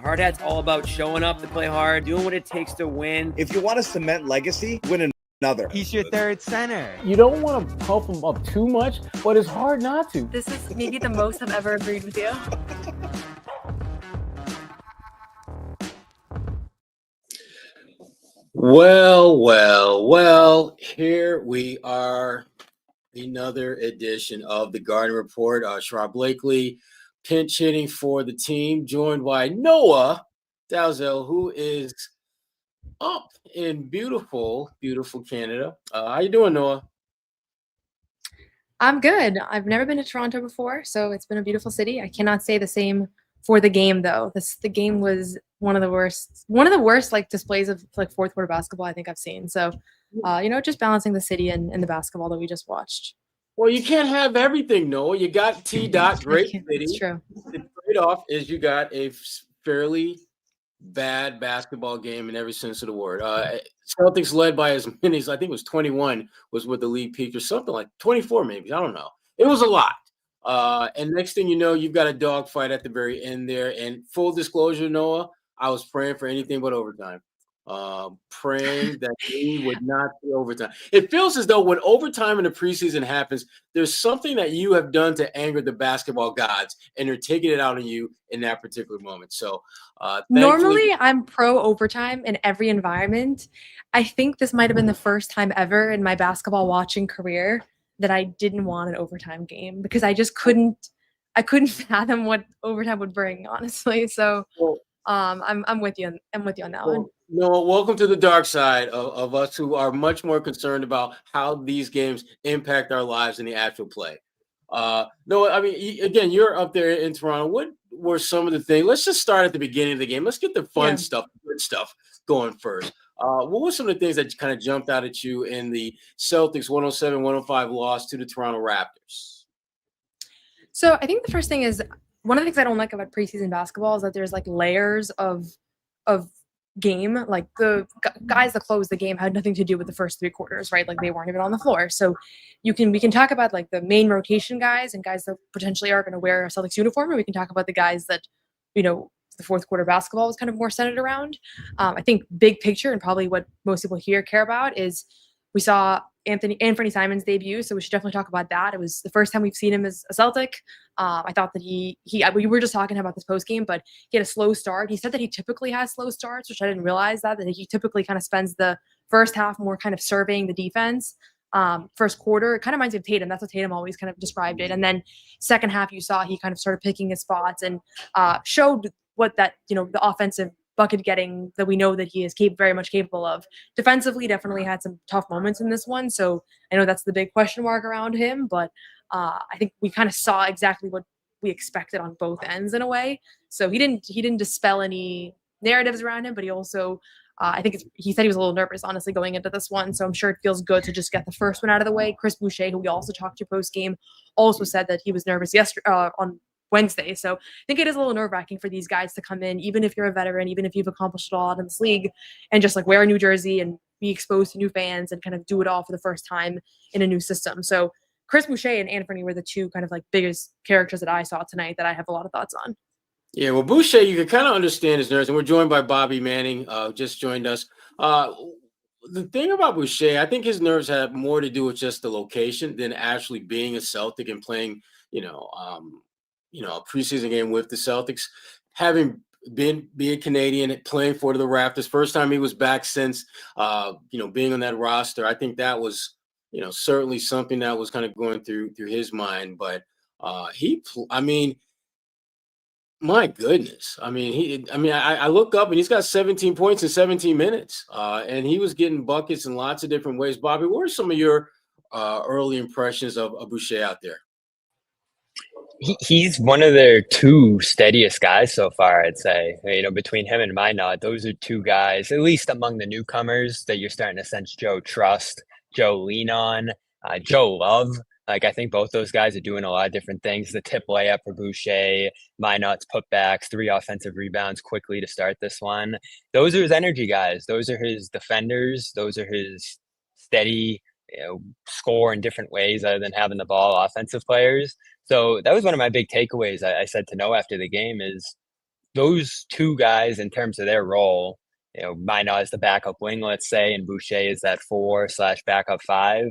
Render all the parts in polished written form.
Hard Hat's all about showing up to play hard, doing what it takes to win. If you want to cement legacy, win another. He's your third center. You don't want to pump him up too much, but it's hard not to. This is maybe the most I've ever agreed with you. Well, here we are, another edition of the Garden Report. Sherrod Blakely, pinch hitting for the team, joined by Noah Dalzell, who is up in beautiful Canada. How you doing, Noah? I'm good. I've never been to Toronto before, so it's been a beautiful city. I cannot say the same for the game, though. The game was one of the worst like displays of like fourth quarter basketball I think I've seen. So, just balancing the city and the basketball that we just watched. Well, you can't have everything, Noah. You got T-Dot, great city. It's true. The trade-off is you got a fairly bad basketball game in every sense of the word. Celtics led by as many as, I think it was 21 was what the league peaked, or something like 24 maybe. I don't know. It was a lot. And next thing you know, you've got a dogfight at the very end there. And full disclosure, Noah, I was praying for anything but overtime. Praying that we would not see overtime. It feels as though when overtime in the preseason happens, there's something that you have done to anger the basketball gods, and they're taking it out on you in that particular moment. So normally I'm pro overtime in every environment. I think this might have been the first time ever in my basketball watching career that I didn't want an overtime game, because I just couldn't fathom what overtime would bring, honestly. So I'm with you. I'm with you on that one. No, welcome to the dark side of us who are much more concerned about how these games impact our lives in the actual play. No, I mean, again, you're up there in Toronto. What were some of the things? Let's just start at the beginning of the game. Let's get the fun stuff, good stuff going first. What were some of the things that kind of jumped out at you in the Celtics 107-105 loss to the Toronto Raptors? So I think the first thing is, one of the things I don't like about preseason basketball is that there's like layers of game. Like the guys that closed the game had nothing to do with the first three quarters, right? Like they weren't even on the floor. So we can talk about like the main rotation guys and guys that potentially are going to wear a Celtics uniform, and we can talk about the guys that, the fourth quarter basketball was kind of more centered around. I think big picture, and probably what most people here care about, is we saw Anfernee Simons debut, so we should definitely talk about that. It was the first time we've seen him as a Celtic. I thought that we were just talking about this post game, but he had a slow start. He said that he typically has slow starts, which I didn't realize that he typically kind of spends the first half more kind of surveying the defense. First quarter, it kind of reminds me of Tatum. That's what Tatum always kind of described it. And then second half, you saw he kind of started picking his spots and showed what that, the offensive bucket getting that we know that he is very much capable of. Defensively, definitely had some tough moments in this one. So I know that's the big question mark around him, but I think we kind of saw exactly what we expected on both ends in a way. So he didn't dispel any narratives around him, but he also, I think he said he was a little nervous, honestly, going into this one. So I'm sure it feels good to just get the first one out of the way. Chris Boucher, who we also talked to post game, also said that he was nervous yesterday on Wednesday. So I think it is a little nerve-wracking for these guys to come in, even if you're a veteran, even if you've accomplished it all in this league, and just like wear a new jersey and be exposed to new fans and kind of do it all for the first time in a new system. So Chris Boucher and Anfernee were the two kind of like biggest characters that I saw tonight that I have a lot of thoughts on. Yeah, well, Boucher, you can kind of understand his nerves, and we're joined by Bobby Manning, just joined us. The thing about Boucher, I think his nerves have more to do with just the location than actually being a Celtic and playing, a preseason game with the Celtics. Having being Canadian, playing for the Raptors, first time he was back since, being on that roster. I think that was, certainly something that was kind of going through his mind. But my goodness. I look up and he's got 17 points in 17 minutes. And he was getting buckets in lots of different ways. Bobby, what are some of your early impressions of Boucher out there? He's one of their two steadiest guys so far, I'd say. Between him and Minott, those are two guys, at least among the newcomers, that you're starting to sense Joe trust, Joe lean on, Joe love. Like, I think both those guys are doing a lot of different things. The tip layup for Boucher, Minott's putbacks, 3 offensive rebounds quickly to start this one. Those are his energy guys. Those are his defenders. Those are his steady, score in different ways other than having the ball offensive players. So that was one of my big takeaways. I said to Noah after the game is those two guys in terms of their role, Minott is the backup wing, let's say, and Boucher is that 4/backup 5.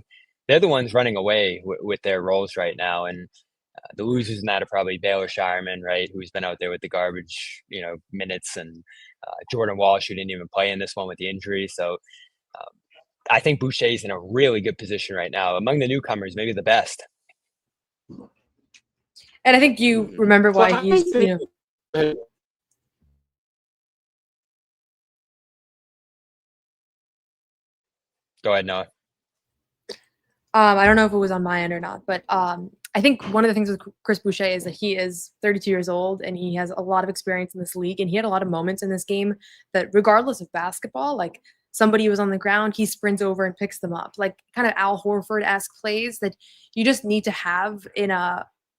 They're the ones running away with their roles right now. And the losers in that are probably Baylor Scheierman, right, who's been out there with the garbage, minutes, and Jordan Walsh, who didn't even play in this one with the injury. So I think Boucher's in a really good position right now. Among the newcomers, maybe the best. And I think you remember why he's, Go ahead, Noah. I don't know if it was on my end or not, but I think one of the things with Chris Boucher is that he is 32 years old and he has a lot of experience in this league. And he had a lot of moments in this game that, regardless of basketball, like somebody was on the ground, he sprints over and picks them up, like kind of Al Horford-esque plays that you just need to have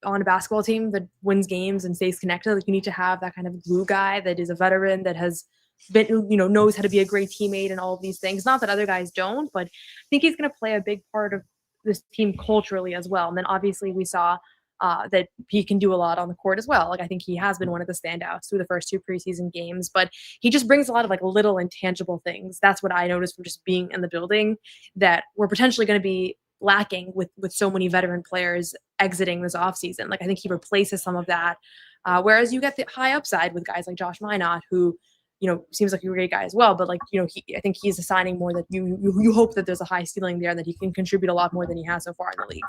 on a basketball team that wins games and stays connected. Like, you need to have that kind of glue guy that is a veteran, that has been, knows how to be a great teammate and all of these things. Not that other guys don't, but I think he's going to play a big part of this team culturally as well. And then obviously we saw that he can do a lot on the court as well. Like, I think he has been one of the standouts through the first 2 preseason games, but he just brings a lot of like little intangible things. That's what I noticed from just being in the building that we're potentially going to be lacking with so many veteran players exiting this offseason. Like, I think he replaces some of that. Whereas you get the high upside with guys like Josh Minott, who, seems like a great guy as well, but like, I think he's a signing more that you hope that there's a high ceiling there and that he can contribute a lot more than he has so far in the league.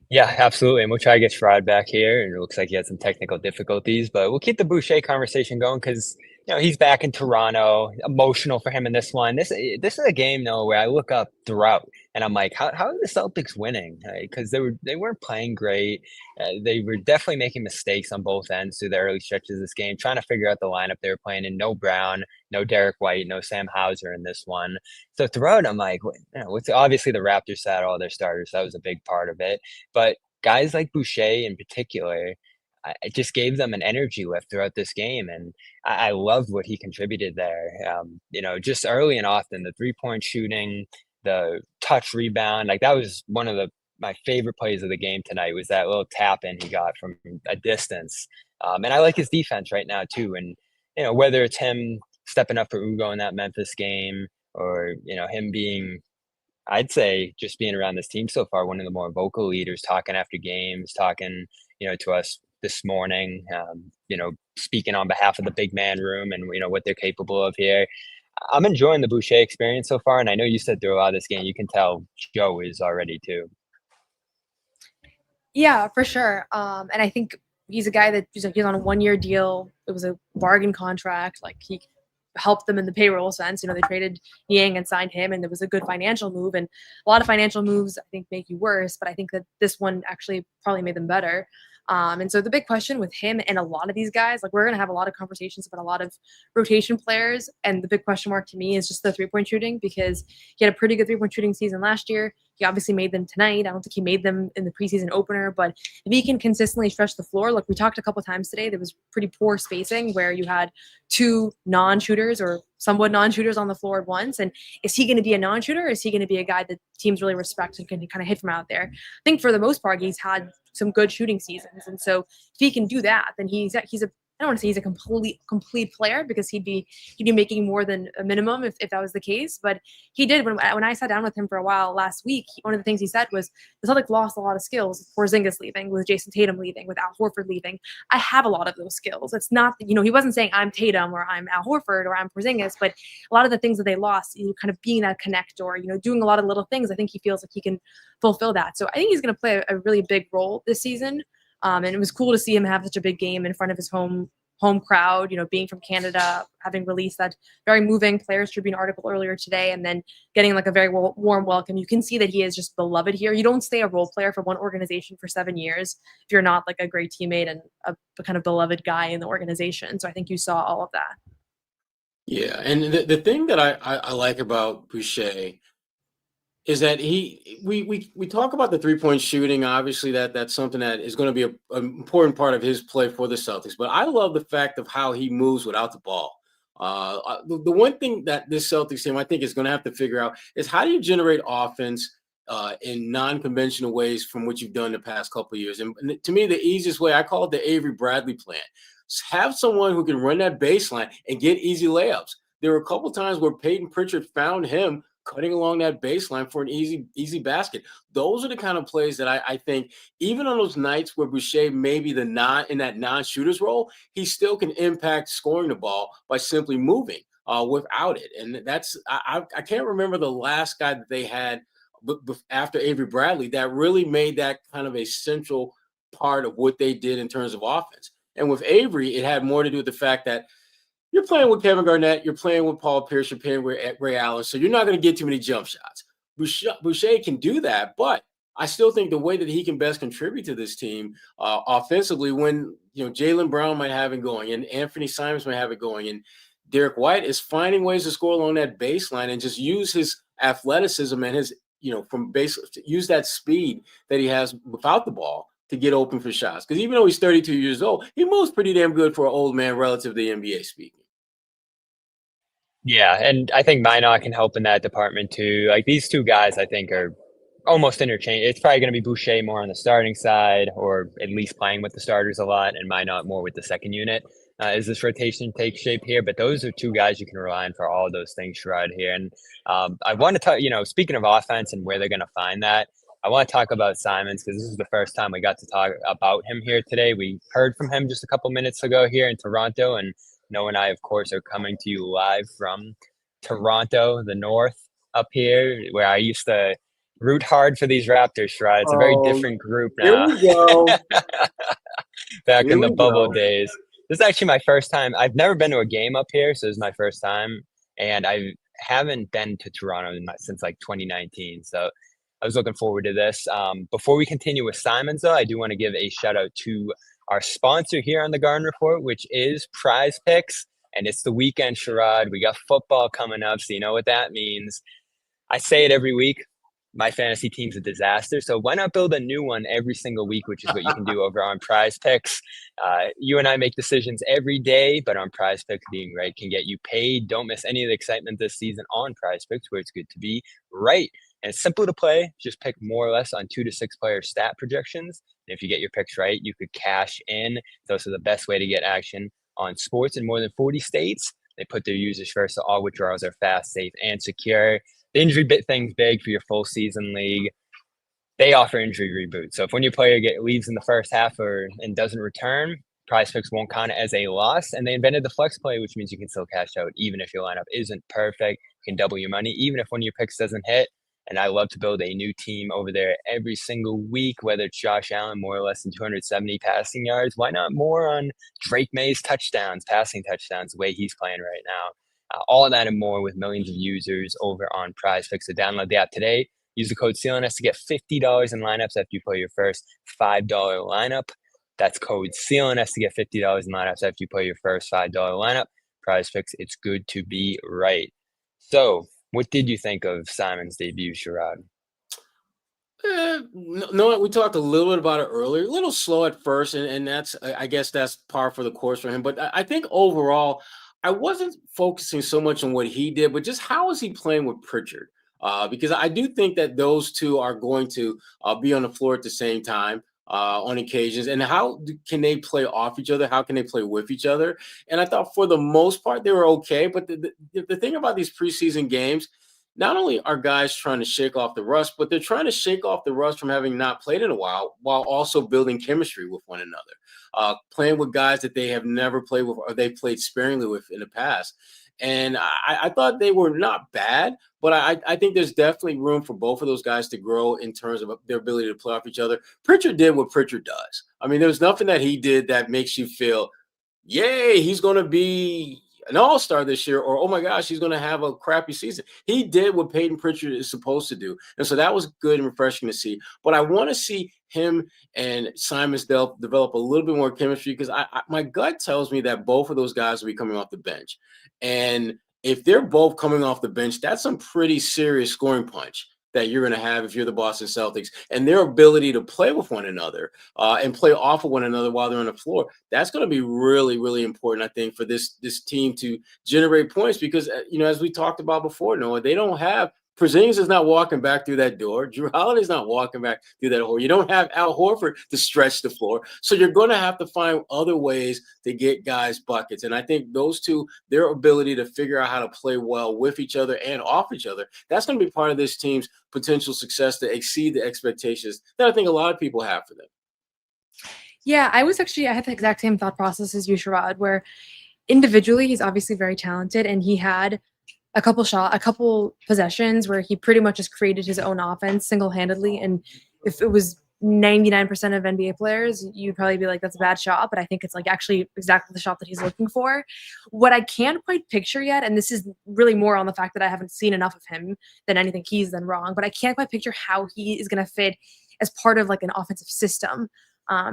Yeah, absolutely. And we'll try to get Sherrod back here. And it looks like he had some technical difficulties, but we'll keep the Boucher conversation going because, he's back in Toronto. Emotional for him in this one. This is a game, though, where I look up throughout and I'm like, how are the Celtics winning? Because they weren't playing great. They were definitely making mistakes on both ends through the early stretches of this game, trying to figure out the lineup they were playing in. No Brown, no Derek White, no Sam Hauser in this one. So throughout, I'm like, obviously the Raptors sat all their starters. That was a big part of it. But guys like Boucher in particular, it just gave them an energy lift throughout this game. And I loved what he contributed there. Just early and often, the 3-point shooting, the touch rebound, like that was one of my favorite plays of the game tonight, was that little tap in he got from a distance. And I like his defense right now too. And, whether it's him stepping up for Ugo in that Memphis game or, him being, I'd say, just being around this team so far, one of the more vocal leaders, talking after games, talking, to us this morning, speaking on behalf of the big man room and, what they're capable of here. I'm enjoying the Boucher experience so far. And I know you said throughout this game, you can tell Joe is already too. Yeah, for sure. And I think he's a guy that he's on a 1-year deal. It was a bargain contract. Like, he helped them in the payroll sense. They traded Yang and signed him, and it was a good financial move. And a lot of financial moves, I think, make you worse, but I think that this one actually probably made them better. And so the big question with him and a lot of these guys, like, we're going to have a lot of conversations about a lot of rotation players. And the big question mark to me is just the 3-point shooting, because he had a pretty good 3-point shooting season last year. He obviously made them tonight. I don't think he made them in the preseason opener, but if he can consistently stretch the floor, like we talked a couple times today, there was pretty poor spacing where you had 2 non-shooters or somewhat non-shooters on the floor at once. And is he going to be a non-shooter, or is he going to be a guy that teams really respect and can kind of hit from out there? I think for the most part, he's had some good shooting seasons. And so if he can do that, then he's a, I don't want to say he's a complete player, because he'd be making more than a minimum if that was the case. But he did, when I sat down with him for a while last week, one of the things he said was the Celtics lost a lot of skills. Porzingis leaving, with Jason Tatum leaving, with Al Horford leaving. I have a lot of those skills. It's not, he wasn't saying I'm Tatum or I'm Al Horford or I'm Porzingis, but a lot of the things that they lost, kind of being that connector, doing a lot of little things, I think he feels like he can fulfill that. So I think he's going to play a really big role this season. And it was cool to see him have such a big game in front of his home crowd, being from Canada, having released that very moving Players Tribune article earlier today, and then getting like a very warm welcome. You can see that he is just beloved here. You don't stay a role player for one organization for 7 years if you're not like a great teammate and a kind of beloved guy in the organization. So I think you saw all of that. Yeah, and the thing that I like about Boucher is that we talk about the 3-point shooting. Obviously, that's something that is going to be an important part of his play for the Celtics. But I love the fact of how he moves without the ball. The one thing that this Celtics team, I think, is going to have to figure out is how do you generate offense in non-conventional ways from what you've done the past couple of years. And to me, the easiest way, I call it the Avery Bradley plan. have someone who can run that baseline and get easy layups. There were a couple times where Peyton Pritchard found him cutting along that baseline for an easy basket. Those are the kind of plays that I think, even on those nights where Boucher may be in that non-shooter's role, he still can impact scoring the ball by simply moving without it. And I can't remember the last guy that they had after Avery Bradley that really made that kind of a central part of what they did in terms of offense. And with Avery, it had more to do with the fact that you're playing with Kevin Garnett, you're playing with Paul Pierce, you're playing with Ray Allen, so you're not going to get too many jump shots. Boucher can do that, but I still think the way that he can best contribute to this team offensively, when Jaylen Brown might have it going, and Anfernee Simons might have it going, and Derek White is finding ways to score along that baseline and just use his athleticism and his from base, use that speed that he has without the ball to get open for shots. Because even though he's 32 years old, he moves pretty damn good for an old man relative to the NBA speaking. Yeah, and I think Minott can help in that department too. Like, these two guys, I think, are almost interchangeable. It's probably going to be Boucher more on the starting side, or at least playing with the starters a lot, and Minott more with the second unit as this rotation takes shape here. But those are two guys you can rely on for all of those things, Sherrod, here. And I want to talk, speaking of offense and where they're going to find that, I want to talk about Simons, because this is the first time we got to talk about him here today. We heard from him just a couple minutes ago here in Toronto, and Noah and I, of course, are coming to you live from Toronto, the north up here, where I used to root hard for these Raptors, Sherrod. It's a very different group now. Here we go. Back in the bubble days. This is actually my first time. I've never been to a game up here, so this is my first time. And I haven't been to Toronto since like 2019. So I was looking forward to this. Before we continue with Simons, though, I do want to give a shout out to our sponsor here on the Garden Report, which is PrizePicks. And it's the weekend, Sherrod. We got football coming up, so you know what that means. I say it every week. My fantasy team's a disaster, so why not build a new one every single week, which is what you can do over on PrizePicks. You and I make decisions every day, but on PrizePicks, being right can get you paid. Don't miss any of the excitement this season on PrizePicks, where it's good to be right. And it's simple to play. Just pick more or less on 2 to 6 player stat projections. And if you get your picks right, you could cash in. It's also the best way to get action on sports in more than 40 states. They put their users first, so all withdrawals are fast, safe, and secure. The injury thing's big for your full season league. They offer injury reboot. So if when your player leaves in the first half and doesn't return, PrizePicks won't count it as a loss. And they invented the flex play, which means you can still cash out even if your lineup isn't perfect. You can double your money even if one of your picks doesn't hit. And I love to build a new team over there every single week, whether it's Josh Allen, more or less than 270 passing yards. Why not more on Drake May's passing touchdowns, the way he's playing right now? All of that and more with millions of users over on PrizePicks. So download the app today. Use the code CLNS to get $50 in lineups after you play your first $5 lineup. That's code CLNS to get $50 in lineups after you play your first $5 lineup. PrizePicks, it's good to be right. So, what did you think of Simons' debut, Sherrod? No, we talked a little bit about it earlier. A little slow at first, and I guess that's par for the course for him. But I think overall, I wasn't focusing so much on what he did, but just how is he playing with Pritchard? Because I do think that those two are going to be on the floor at the same time on occasions. And how can they play off each other? How can they play with each other? And I thought for the most part, they were okay. But the thing about these preseason games, not only are guys trying to shake off the rust, but they're trying to shake off the rust from having not played in a while also building chemistry with one another, playing with guys that they have never played with or they've played sparingly with in the past. And I thought they were not bad, but I think there's definitely room for both of those guys to grow in terms of their ability to play off each other. Pritchard did what Pritchard does. I mean, there's nothing that he did that makes you feel, yay, he's going to be an all-star this year, or, oh my gosh, he's going to have a crappy season. He did what Peyton Pritchard is supposed to do. And so that was good and refreshing to see. But I want to see him and Simons develop a little bit more chemistry, because my gut tells me that both of those guys will be coming off the bench. And if they're both coming off the bench, that's some pretty serious scoring punch that you're going to have if you're the Boston Celtics, and their ability to play with one another and play off of one another while they're on the floor. That's going to be really, really important, I think, for this team to generate points, because, as we talked about before, Noah, they don't have Porzingis is not walking back through that door. Drew Holiday's not walking back through that door. You don't have Al Horford to stretch the floor. So you're going to have to find other ways to get guys buckets. And I think those two, their ability to figure out how to play well with each other and off each other, that's going to be part of this team's potential success to exceed the expectations that I think a lot of people have for them. Yeah, I had the exact same thought process as you, Sherrod, where individually he's obviously very talented, and he had a couple possessions where he pretty much just created his own offense single-handedly. And if it was 99% of NBA players, you'd probably be like, that's a bad shot. But I think it's like actually exactly the shot that he's looking for. What I can't quite picture yet, and this is really more on the fact that I haven't seen enough of him than anything he's done wrong, but I can't quite picture how he is going to fit as part of like an offensive system.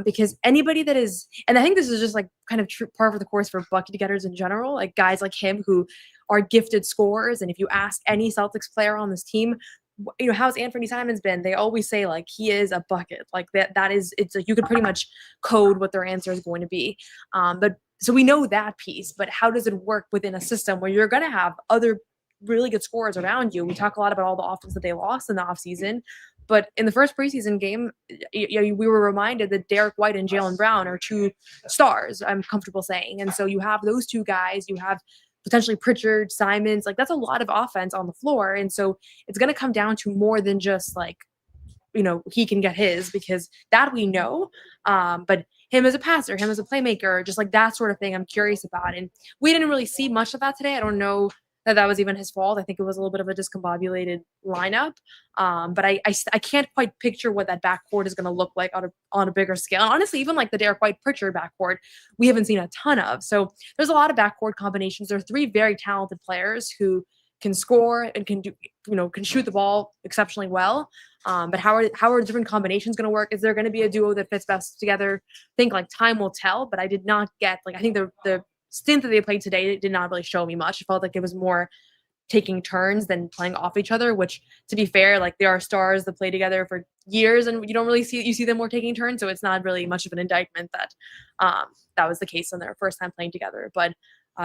Because anybody that is, and I think this is just like kind of par for the course for bucket getters in general, like guys like him who are gifted scorers. And if you ask any Celtics player on this team, how's Anfernee Simons been? They always say like he is a bucket. Like that is, it's like you could pretty much code what their answer is going to be. But so we know that piece, but how does it work within a system where you're going to have other really good scorers around you? We talk a lot about all the offense that they lost in the offseason. But in the first preseason game, we were reminded that Derek White and Jaylen Brown are two stars, I'm comfortable saying. And so you have those two guys, you have potentially Pritchard, Simons, like that's a lot of offense on the floor. And so it's going to come down to more than just like, he can get his, because that we know. But him as a passer, him as a playmaker, just like that sort of thing, I'm curious about. And we didn't really see much of that today. I don't know that was even his fault. I think it was a little bit of a discombobulated lineup. But I can't quite picture what that backcourt is going to look like on a bigger scale. And honestly, even like the Derek White Pritchard backcourt, we haven't seen a ton of. So there's a lot of backcourt combinations. There are three very talented players who can score and can shoot the ball exceptionally well. But how are different combinations going to work? Is there going to be a duo that fits best together? I think like time will tell, but I did not get I think the stint that they played today did not really show me much. It felt like it was more taking turns than playing off each other, which, to be fair, like there are stars that play together for years and you don't really see them more taking turns. So it's not really much of an indictment that that was the case on their first time playing together. But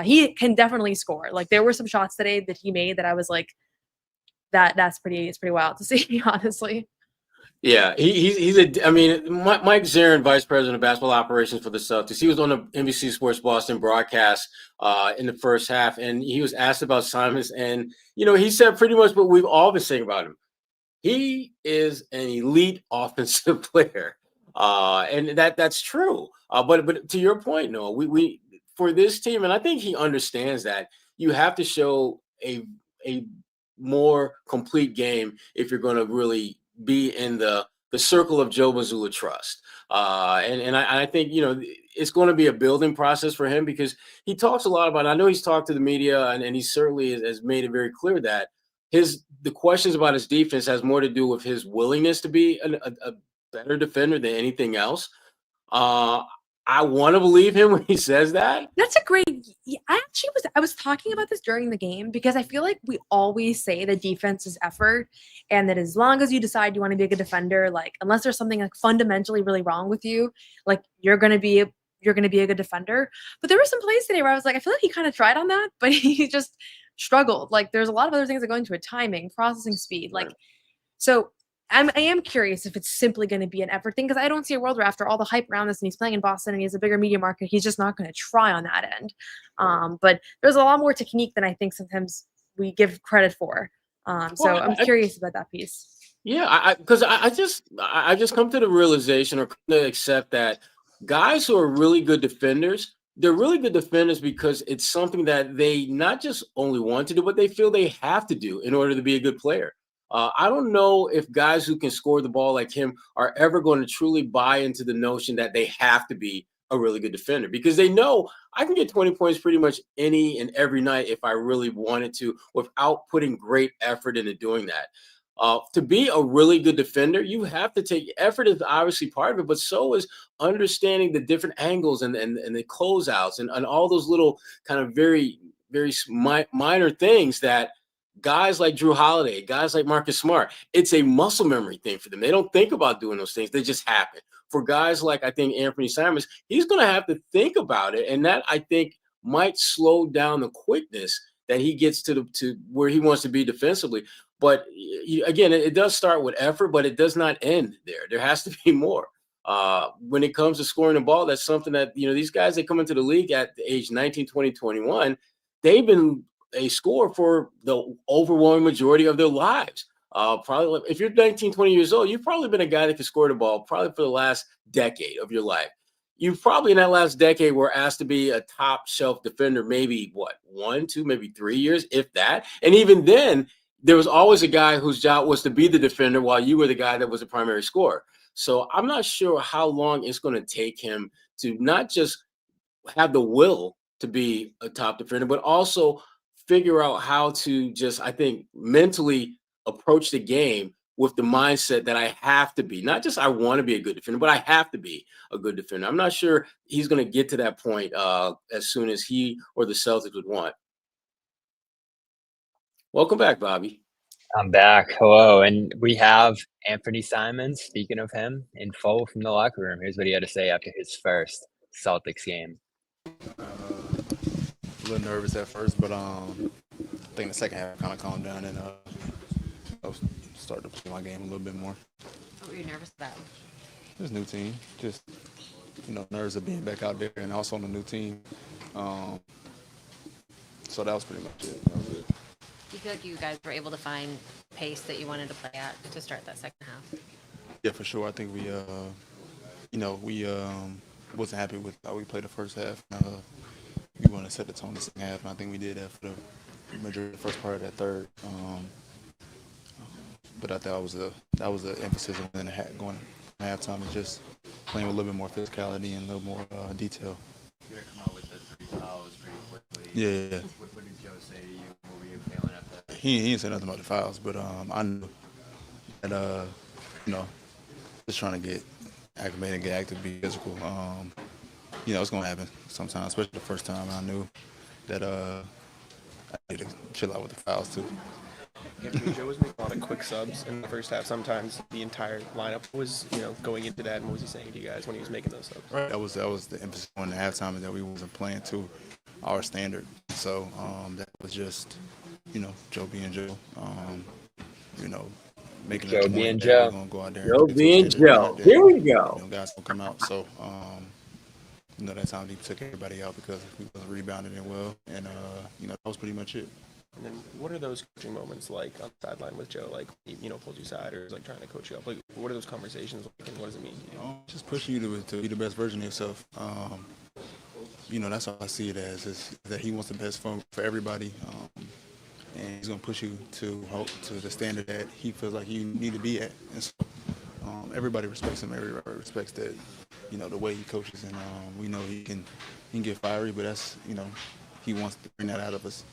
he can definitely score. Like there were some shots today that he made that I was like, it's pretty wild to see, honestly. Yeah, Mike Zarin, Vice President of Basketball Operations for the Celtics. He was on the NBC Sports Boston broadcast in the first half, and he was asked about Simons, and he said pretty much what we've all been saying about him. He is an elite offensive player, and that's true. But to your point, Noah, we for this team, and I think he understands that you have to show a more complete game if you're going to really be in the circle of Joe Mazzulla trust. And I think, it's going to be a building process for him, because he talks a lot about, I know he's talked to the media and he certainly has made it very clear that the questions about his defense has more to do with his willingness to be a better defender than anything else. I want to believe him when he says that. That's a great. I was talking about this during the game, because I feel like we always say that defense is effort, and that as long as you decide you want to be a good defender, like unless there's something like fundamentally really wrong with you, like you're gonna be a good defender. But there were some plays today where I was like, I feel like he kind of tried on that, but he just struggled. Like there's a lot of other things that go into it: timing, processing speed, like so. I am curious if it's simply going to be an effort thing, because I don't see a world where after all the hype around this and he's playing in Boston and he has a bigger media market, he's just not going to try on that end. But there's a lot more technique than I think sometimes we give credit for. So I'm curious about that piece. Yeah, because I just come to the realization, or to accept, that guys who are really good defenders, they're really good defenders because it's something that they not just only want to do, but they feel they have to do in order to be a good player. I don't know if guys who can score the ball like him are ever going to truly buy into the notion that they have to be a really good defender, because they know I can get 20 points pretty much any and every night if I really wanted to, without putting great effort into doing that. To be a really good defender, you have to take effort is obviously part of it, but so is understanding the different angles and the closeouts and all those little kind of very, very minor things that guys like Drew Holiday, guys like Marcus Smart, it's a muscle memory thing for them. They don't think about doing those things. They just happen. For guys like, I think, Anfernee Simons, he's going to have to think about it. And that, I think, might slow down the quickness that he gets to where he wants to be defensively. But again, it does start with effort, but it does not end there. There has to be more. When it comes to scoring the ball, that's something that, these guys that come into the league at the age 19, 20, 21, they've been a scorer for the overwhelming majority of their lives. Probably if you're 19, 20 years old, you've probably been a guy that can score the ball probably for the last decade of your life. You probably in that last decade were asked to be a top shelf defender, maybe 1, 2, maybe 3 years, if that. And even then, there was always a guy whose job was to be the defender while you were the guy that was the primary scorer. So I'm not sure how long it's going to take him to not just have the will to be a top defender, but also figure out how to just, I think, mentally approach the game with the mindset that I have to be, not just I want to be a good defender, but I have to be a good defender. I'm not sure he's going to get to that point as soon as he or the Celtics would want. Welcome back, Bobby. I'm back. Hello. And we have Anfernee Simons, speaking of him, in full from the locker room. Here's what he had to say after his first Celtics game. A little nervous at first, but I think the second half kind of calmed down and I started to play my game a little bit more. What were you nervous about? This new team, just nerves of being back out there and also on a new team. So that was pretty much it. That was it. Do you feel like you guys were able to find pace that you wanted to play at to start that second half? Yeah, for sure. I think we wasn't happy with how we played the first half. We wanted to set the tone the second half, and I think we did that for the majority of the first part of that third. But I thought that was the emphasis in going to halftime, is just playing with a little bit more physicality and a little more detail. You're going to come out with the 3 fouls pretty quickly. Yeah. What did Joe say to you? What were you feeling after that? He didn't say nothing about the fouls, but I knew that, just trying to get acclimated, get active, be physical. It's going to happen sometimes, especially the first time. I knew that I need to chill out with the fouls, too. Joe was making a lot of quick subs in the first half. Sometimes the entire lineup was, going into that. And what was he saying to you guys when he was making those subs? Right. That was the emphasis on the halftime, is that we wasn't playing to our standard. So that was just, Joe being Joe. Making Joe being that Joe. we're gonna go out there. Joe being Joe. Here we go. Guys will come out. So that time he took everybody out because we wasn't rebounding it well, and that was pretty much it. And then what are those coaching moments like on the sideline with Joe? Like, he, pulls you aside or is like trying to coach you up? Like, what are those conversations like and what does it mean to you? Just pushing you to be the best version of yourself. That's how I see it as, is that he wants the best for everybody. And he's going to push you to the standard that he feels like you need to be at. And so everybody respects him. Everybody respects that, the way he coaches. And we know he can get fiery, but that's, he wants to bring that out of us.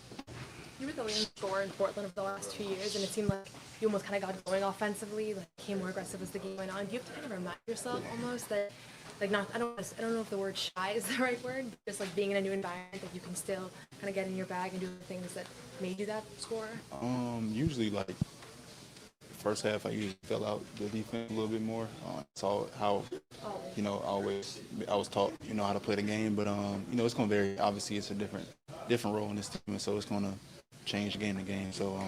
You were the leading scorer in Portland over the last 2 years, and it seemed like you almost kind of got going offensively, like became more aggressive as the game went on. Do you have to kind of remind yourself almost that, like, I don't know if the word shy is the right word, but just like being in a new environment, that you can still kind of get in your bag and do the things that made you that scorer? Usually, like, first half, I usually fill out the defense a little bit more. So how, I was taught, how to play the game, but it's going to vary. Obviously, it's a different role in this team, and so it's going to change game to game. So,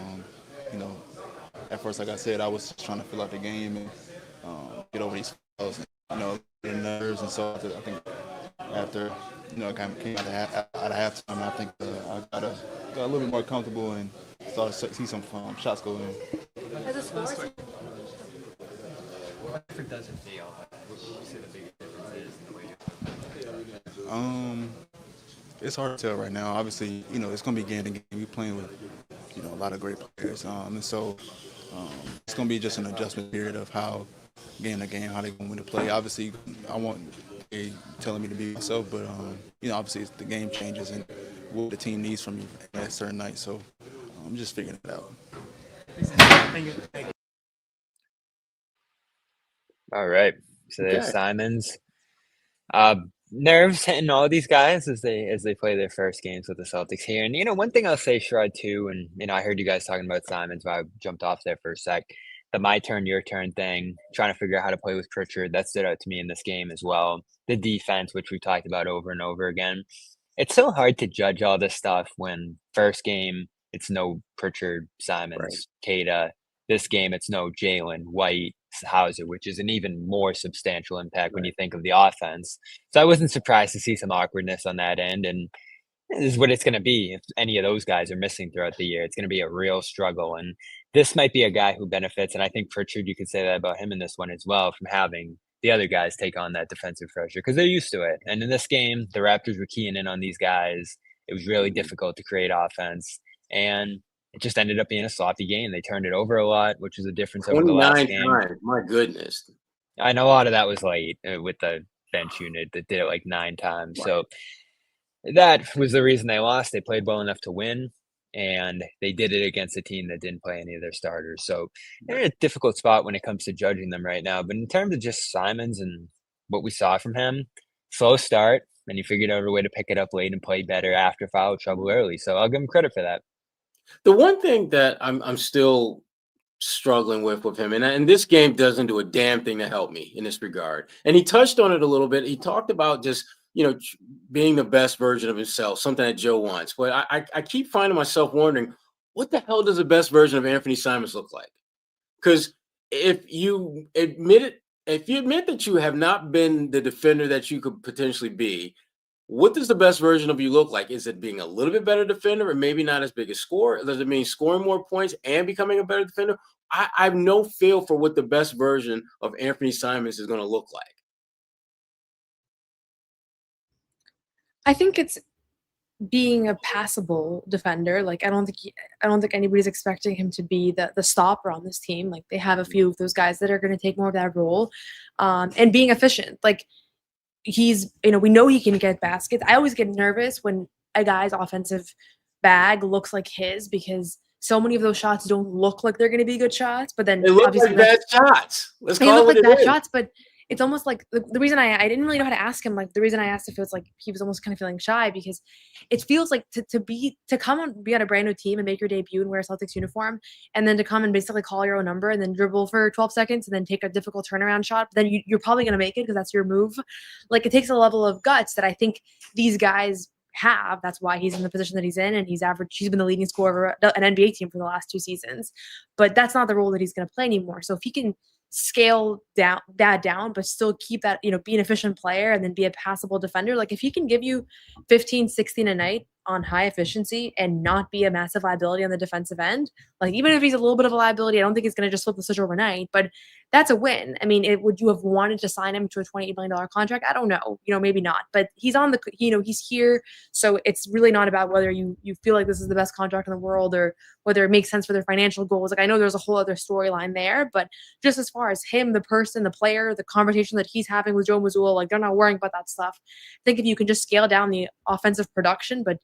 at first, like I said, I was just trying to fill out the game and get over these fouls, and, the nerves. And so I think after, I kind of came out of halftime, I think I got a little bit more comfortable and started to see some shots go in. As a scorer, What different does it feel? What would you say the biggest difference is in the way you It's hard to tell right now. Obviously, it's going to be game to game. We're playing with, a lot of great players. And so it's going to be just an adjustment period of how game to game, how they're going to play. Obviously, I want they telling me to be myself, but, obviously the game changes and what the team needs from you at a certain night. So I'm just figuring it out. All right. So there's Simons. Nerves hitting all these guys as they play their first games with the Celtics here. And, one thing I'll say, Sherrod, too, and, I heard you guys talking about Simons, but I jumped off there for a sec. The my turn, your turn thing, trying to figure out how to play with Pritchard, that stood out to me in this game as well. The defense, which we talked about over and over again. It's so hard to judge all this stuff when first game, it's no Pritchard, Simons, Right. Cada. This game, it's no Jalen, White, Hauser, which is an even more substantial impact when you think of the offense. So I wasn't surprised to see some awkwardness on that end, and this is what it's going to be if any of those guys are missing throughout the year. It's going to be a real struggle, and this might be a guy who benefits, and I think Pritchard, you could say that about him in this one as well, from having the other guys take on that defensive pressure because they're used to it. And in this game, the Raptors were keying in on these guys. It was really difficult to create offense, and it just ended up being a sloppy game. They turned it over a lot, which was a difference over the last 29 game. times. My goodness. I know a lot of that was late with the bench unit that did it like 9 times. Right. So that was the reason they lost. They played well enough to win, and they did it against a team that didn't play any of their starters. So they're in a difficult spot when it comes to judging them right now. But in terms of just Simons and what we saw from him, slow start, and he figured out a way to pick it up late and play better after foul trouble early. So I'll give him credit for that. The one thing that I'm still struggling with him, and this game doesn't do a damn thing to help me in this regard. And he touched on it a little bit. He talked about just being the best version of himself, something that Joe wants. But I keep finding myself wondering, what the hell does the best version of Anfernee Simons look like? Because if you admit that you have not been the defender that you could potentially be, what does the best version of you look like? Is it being a little bit better defender and maybe not as big a scorer? Does it mean scoring more points and becoming a better defender? I have no feel for what the best version of Anfernee Simons is going to look like. I think it's being a passable defender. Like I don't think anybody's expecting him to be the stopper on this team. Like they have a few of those guys that are going to take more of that role, and being efficient. Like he's, we know he can get baskets. I always get nervous when a guy's offensive bag looks like his because so many of those shots don't look like they're going to be good shots. But then They look like bad shots. They look like bad shots, but it's almost like the reason I didn't really know how to ask him. Like the reason I asked if it was like he was almost kind of feeling shy because it feels like to come and be on a brand new team and make your debut and wear a Celtics uniform and then to come and basically call your own number and then dribble for 12 seconds and then take a difficult turnaround shot. But then you're probably going to make it because that's your move. Like it takes a level of guts that I think these guys have. That's why he's in the position that he's in, and he's been the leading scorer of an NBA team for the last 2 seasons. But that's not the role that he's going to play anymore. So if he can scale down, but still keep that, be an efficient player and then be a passable defender. Like if he can give you 15, 16 a night on high efficiency and not be a massive liability on the defensive end, like even if he's a little bit of a liability, I don't think he's going to just flip the switch overnight, but that's a win. I mean, would you have wanted to sign him to a $28 million contract? I don't know, maybe not, but he's on he's here. So it's really not about whether you feel like this is the best contract in the world or whether it makes sense for their financial goals. Like I know there's a whole other storyline there, but just as far as him, the person, the player, the conversation that he's having with Joe Mazzulla, like they're not worrying about that stuff. I think if you can just scale down the offensive production, but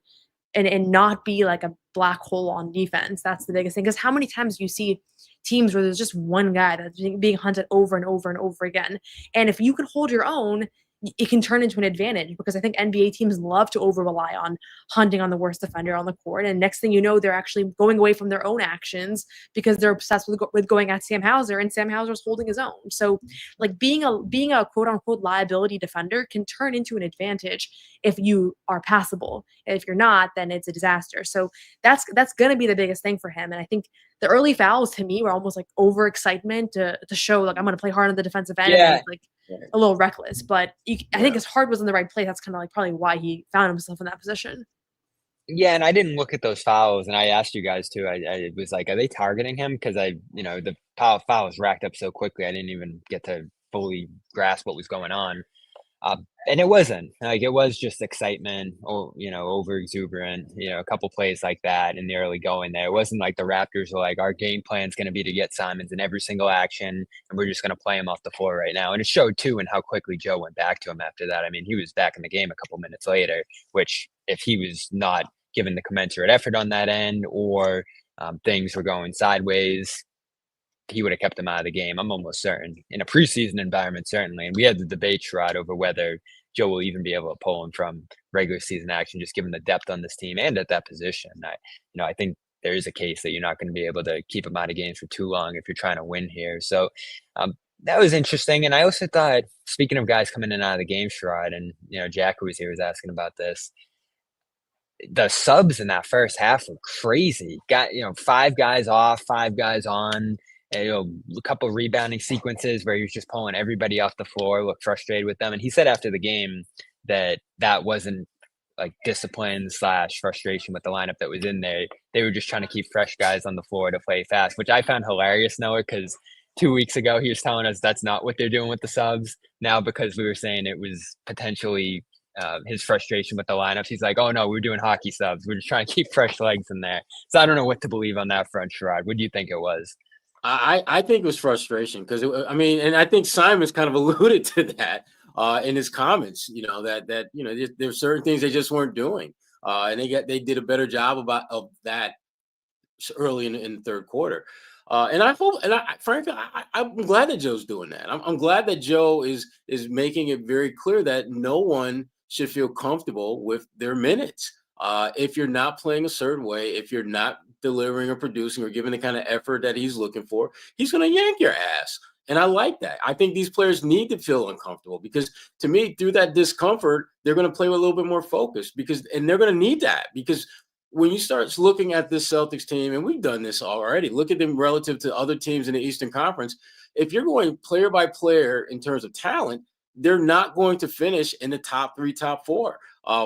and not be like a black hole on defense, that's the biggest thing. Because how many times do you see teams where there's just one guy that's being hunted over and over and over again? And if you can hold your own, it can turn into an advantage because I think NBA teams love to over rely on hunting on the worst defender on the court. And next thing you know, they're actually going away from their own actions because they're obsessed with going at Sam Hauser, and Sam Hauser's holding his own. So like being a quote unquote liability defender can turn into an advantage if you are passable. And if you're not, then it's a disaster. So that's going to be the biggest thing for him. And I think the early fouls to me were almost like overexcitement to show like I'm going to play hard on the defensive end. Yeah. And like a little reckless, but I think his heart was in the right place. That's kind of like probably why he found himself in that position. Yeah, and I didn't look at those fouls, and I asked you guys too. I was like, are they targeting him? Because the fouls racked up so quickly, I didn't even get to fully grasp what was going on. And it wasn't like it was just excitement, or over exuberant. A couple plays like that in the early going there. It wasn't like the Raptors were like, our game plan is going to be to get Simons in every single action, and we're just going to play him off the floor right now. And it showed too in how quickly Joe went back to him after that. I mean, he was back in the game a couple minutes later, which if he was not given the commensurate effort on that end, or things were going sideways, he would have kept him out of the game. I'm almost certain in a preseason environment, certainly. And we had the debate, Sherrod, over whether Joe will even be able to pull him from regular season action, just given the depth on this team and at that position. I think there is a case that you're not going to be able to keep him out of games for too long if you're trying to win here. So that was interesting. And I also thought, speaking of guys coming in and out of the game, Sherrod, and Jack, who was here, was asking about this. the subs in that first half were crazy. Got 5 guys off, 5 guys on. And, a couple rebounding sequences where he was just pulling everybody off the floor, looked frustrated with them. And he said after the game that wasn't like discipline / frustration with the lineup that was in there. They were just trying to keep fresh guys on the floor to play fast, which I found hilarious, Noah, because 2 weeks ago he was telling us that's not what they're doing with the subs. Now, because we were saying it was potentially his frustration with the lineups, he's like, oh no, we're doing hockey subs. We're just trying to keep fresh legs in there. So I don't know what to believe on that front, Sherrod. What do you think it was? I think it was frustration because and I think Simons kind of alluded to that in his comments. That there's certain things they just weren't doing, and they did a better job of that early in the third quarter. And I hope, frankly, I'm glad that Joe's doing that. I'm glad that Joe is making it very clear that no one should feel comfortable with their minutes. If you're not playing a certain way, if you're not delivering or producing or giving the kind of effort that he's looking for, he's going to yank your ass. And I like that. I think these players need to feel uncomfortable because, to me, through that discomfort, they're going to play with a little bit more focus and they're going to need that because when you start looking at this Celtics team, and we've done this already, look at them relative to other teams in the Eastern Conference. If you're going player by player in terms of talent, they're not going to finish in the top 3, top 4.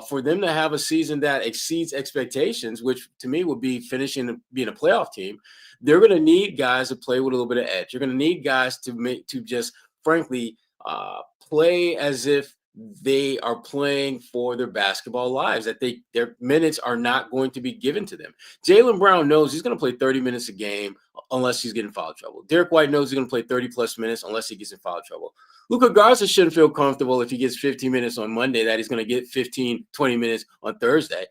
For them to have a season that exceeds expectations, which to me would be finishing being a playoff team, they're going to need guys to play with a little bit of edge. You're going to need guys to just frankly play as if they are playing for their basketball lives, that their minutes are not going to be given to them. Jaylen Brown knows he's going to play 30 minutes a game unless he's getting foul trouble. Derek White knows he's going to play 30-plus minutes unless he gets in foul trouble. Luca Garza shouldn't feel comfortable if he gets 15 minutes on Monday that he's going to get 15, 20 minutes on Thursday.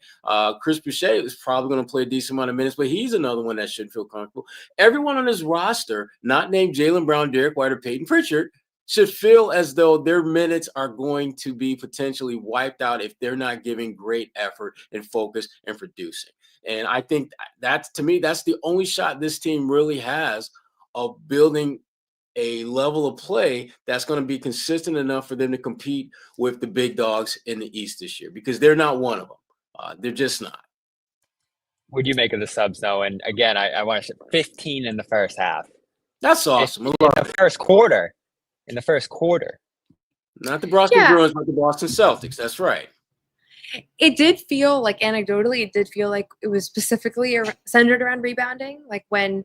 Chris Boucher is probably going to play a decent amount of minutes, but he's another one that shouldn't feel comfortable. Everyone on his roster, not named Jaylen Brown, Derek White, or Peyton Pritchard, should feel as though their minutes are going to be potentially wiped out if they're not giving great effort and focus and producing. And I think to me, that's the only shot this team really has of building a level of play that's going to be consistent enough for them to compete with the big dogs in the East this year, because they're not one of them. They're just not. What do you make of the subs, though? And again, I want to say 15 in the first half. That's awesome. In the first quarter. Not the Boston Bruins, but the Boston Celtics. That's right. It did feel like, anecdotally, it was specifically centered around rebounding. Like when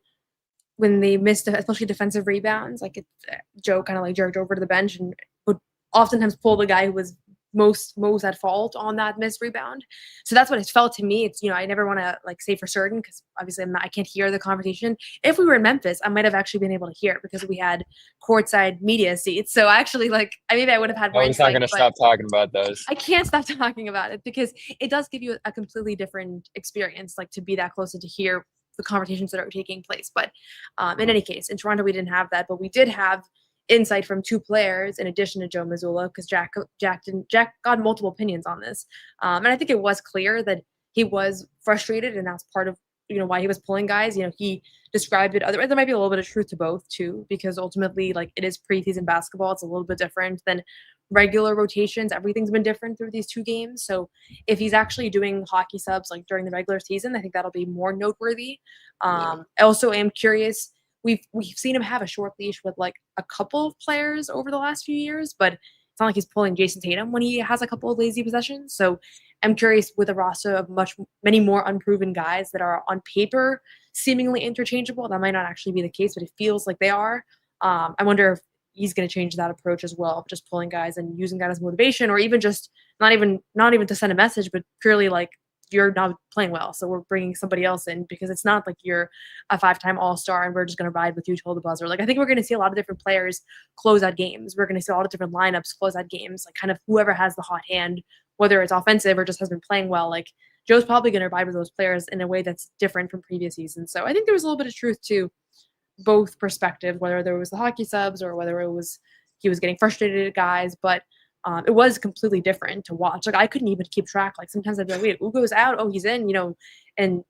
they missed, especially defensive rebounds, Joe kind of jerked over to the bench and would oftentimes pull the guy who was most at fault on that missed rebound. So that's what it felt to me. It's, I never want to say for certain because obviously I can't hear the conversation. If we were in Memphis, I might have actually been able to hear it because we had courtside media seats. So actually, maybe I would have had more insight. I'm not going to stop talking about those. I can't stop talking about it because it does give you a completely different experience, to be that close and to hear the conversations that are taking place. But in any case, in Toronto, we didn't have that, but we did have insight from 2 players in addition to Joe Mazzulla, because Jack got multiple opinions on this. And I think it was clear that he was frustrated, and that's part of, why he was pulling guys. He described it otherwise. There might be a little bit of truth to both too, because ultimately, it is preseason basketball. It's a little bit different than regular rotations. Everything's been different through these 2 games. So if he's actually doing hockey subs during the regular season, I think that'll be more noteworthy. I also am curious. We've seen him have a short leash with a couple of players over the last few years, but it's not like he's pulling Jason Tatum when he has a couple of lazy possessions. So I'm curious, with a roster of many more unproven guys that are on paper seemingly interchangeable, that might not actually be the case, but it feels like they are. I wonder if he's going to change that approach as well, just pulling guys and using that as motivation, or even just not even to send a message, but purely you're not playing well, so we're bringing somebody else in, because it's not like you're a 5-time All-Star and we're just going to ride with you till the buzzer. I think we're going to see a lot of different players close out games. We're going to see a lot of different lineups close out games, kind of whoever has the hot hand, whether it's offensive or just has been playing well. Joe's probably going to ride with those players in a way that's different from previous seasons. So I think there was a little bit of truth to both perspectives, whether there was the hockey subs or whether it was he was getting frustrated at guys, but it was completely different to watch. I couldn't even keep track. Sometimes I'd be like, wait, Ugo's out. Oh, he's in, and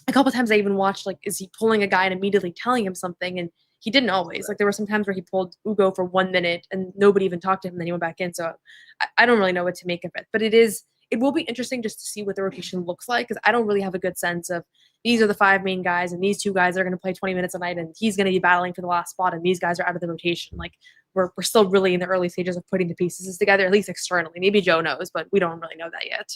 a couple of times I even watched, is he pulling a guy and immediately telling him something? And he didn't always. There were some times where he pulled Ugo for 1 minute and nobody even talked to him, and then he went back in. So I don't really know what to make of it, but it is it will be interesting just to see what the rotation looks like, because I don't really have a good sense of these are the 5 main guys and these 2 guys are going to play 20 minutes a night and he's going to be battling for the last spot and these guys are out of the rotation. Like we're still really in the early stages of putting the pieces together, at least externally. Maybe Joe knows, but we don't really know that yet.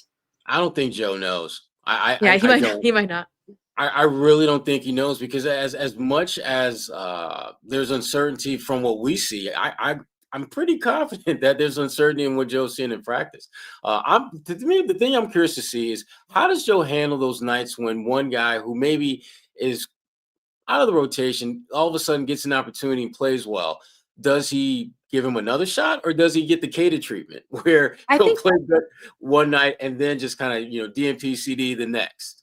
I don't think Joe knows. He might not. I really don't think he knows, because as much as there's uncertainty from what we see, I'm pretty confident that there's uncertainty in what Joe's seeing in practice. To me, the thing I'm curious to see is how does Joe handle those nights when one guy who maybe is out of the rotation all of a sudden gets an opportunity and plays well? Does he give him another shot, or does he get the cater treatment where he'll play good one night and then just kind of, DNP CD the next?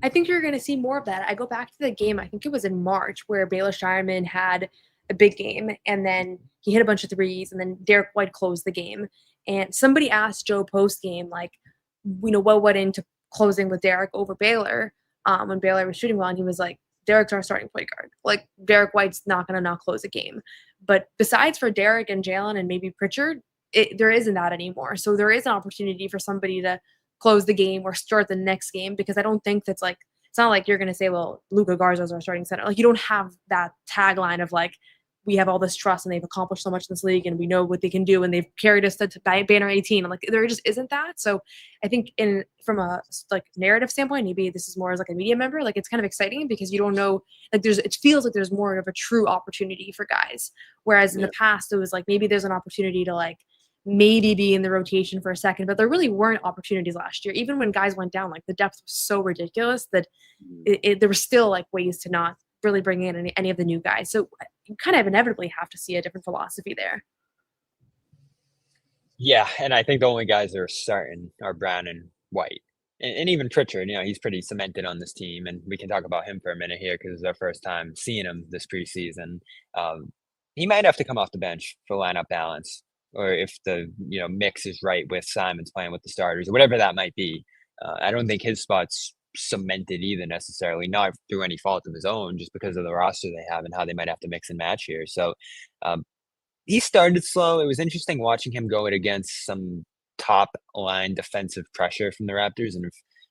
I think you're going to see more of that. I go back to the game, I think it was in March, where Baylor Scheierman had a big game, and then he hit a bunch of threes, and then Derek White closed the game. And somebody asked Joe post-game, like, what went into closing with Derek over Baylor when Baylor was shooting well, and he was like, Derek's our starting point guard. Like, Derek White's not going to not close a game. But besides for Derek and Jalen and maybe Pritchard, there isn't that anymore. So there is an opportunity for somebody to close the game or start the next game, because I don't think that's like, it's not like you're going to say, well, Luca Garza is our starting center. Like, you don't have that tagline of like, we have all this trust and they've accomplished so much in this league and we know what they can do and they've carried us to banner 18. And like, there just isn't that. So I think from a like narrative standpoint, maybe this is more as like a media member, like it's kind of exciting because you don't know, like it feels like there's more of a true opportunity for guys. Whereas in the past, it was like, maybe there's an opportunity to like, maybe be in the rotation for a second, but there really weren't opportunities last year. Even when guys went down, like the depth was so ridiculous that there were still like ways to not really bring in any of the new guys. So you kind of inevitably have to see a different philosophy there. Yeah, and I think the only guys that are starting are Brown and White. And even Pritchard, he's pretty cemented on this team, and we can talk about him for a minute here because it's our first time seeing him this preseason. He might have to come off the bench for lineup balance, or if the mix is right with Simons playing with the starters or whatever that might be. I don't think his spot's cemented either necessarily, not through any fault of his own, just because of the roster they have and how they might have to mix and match here. So he started slow. It was interesting watching him go against some top line defensive pressure from the Raptors. And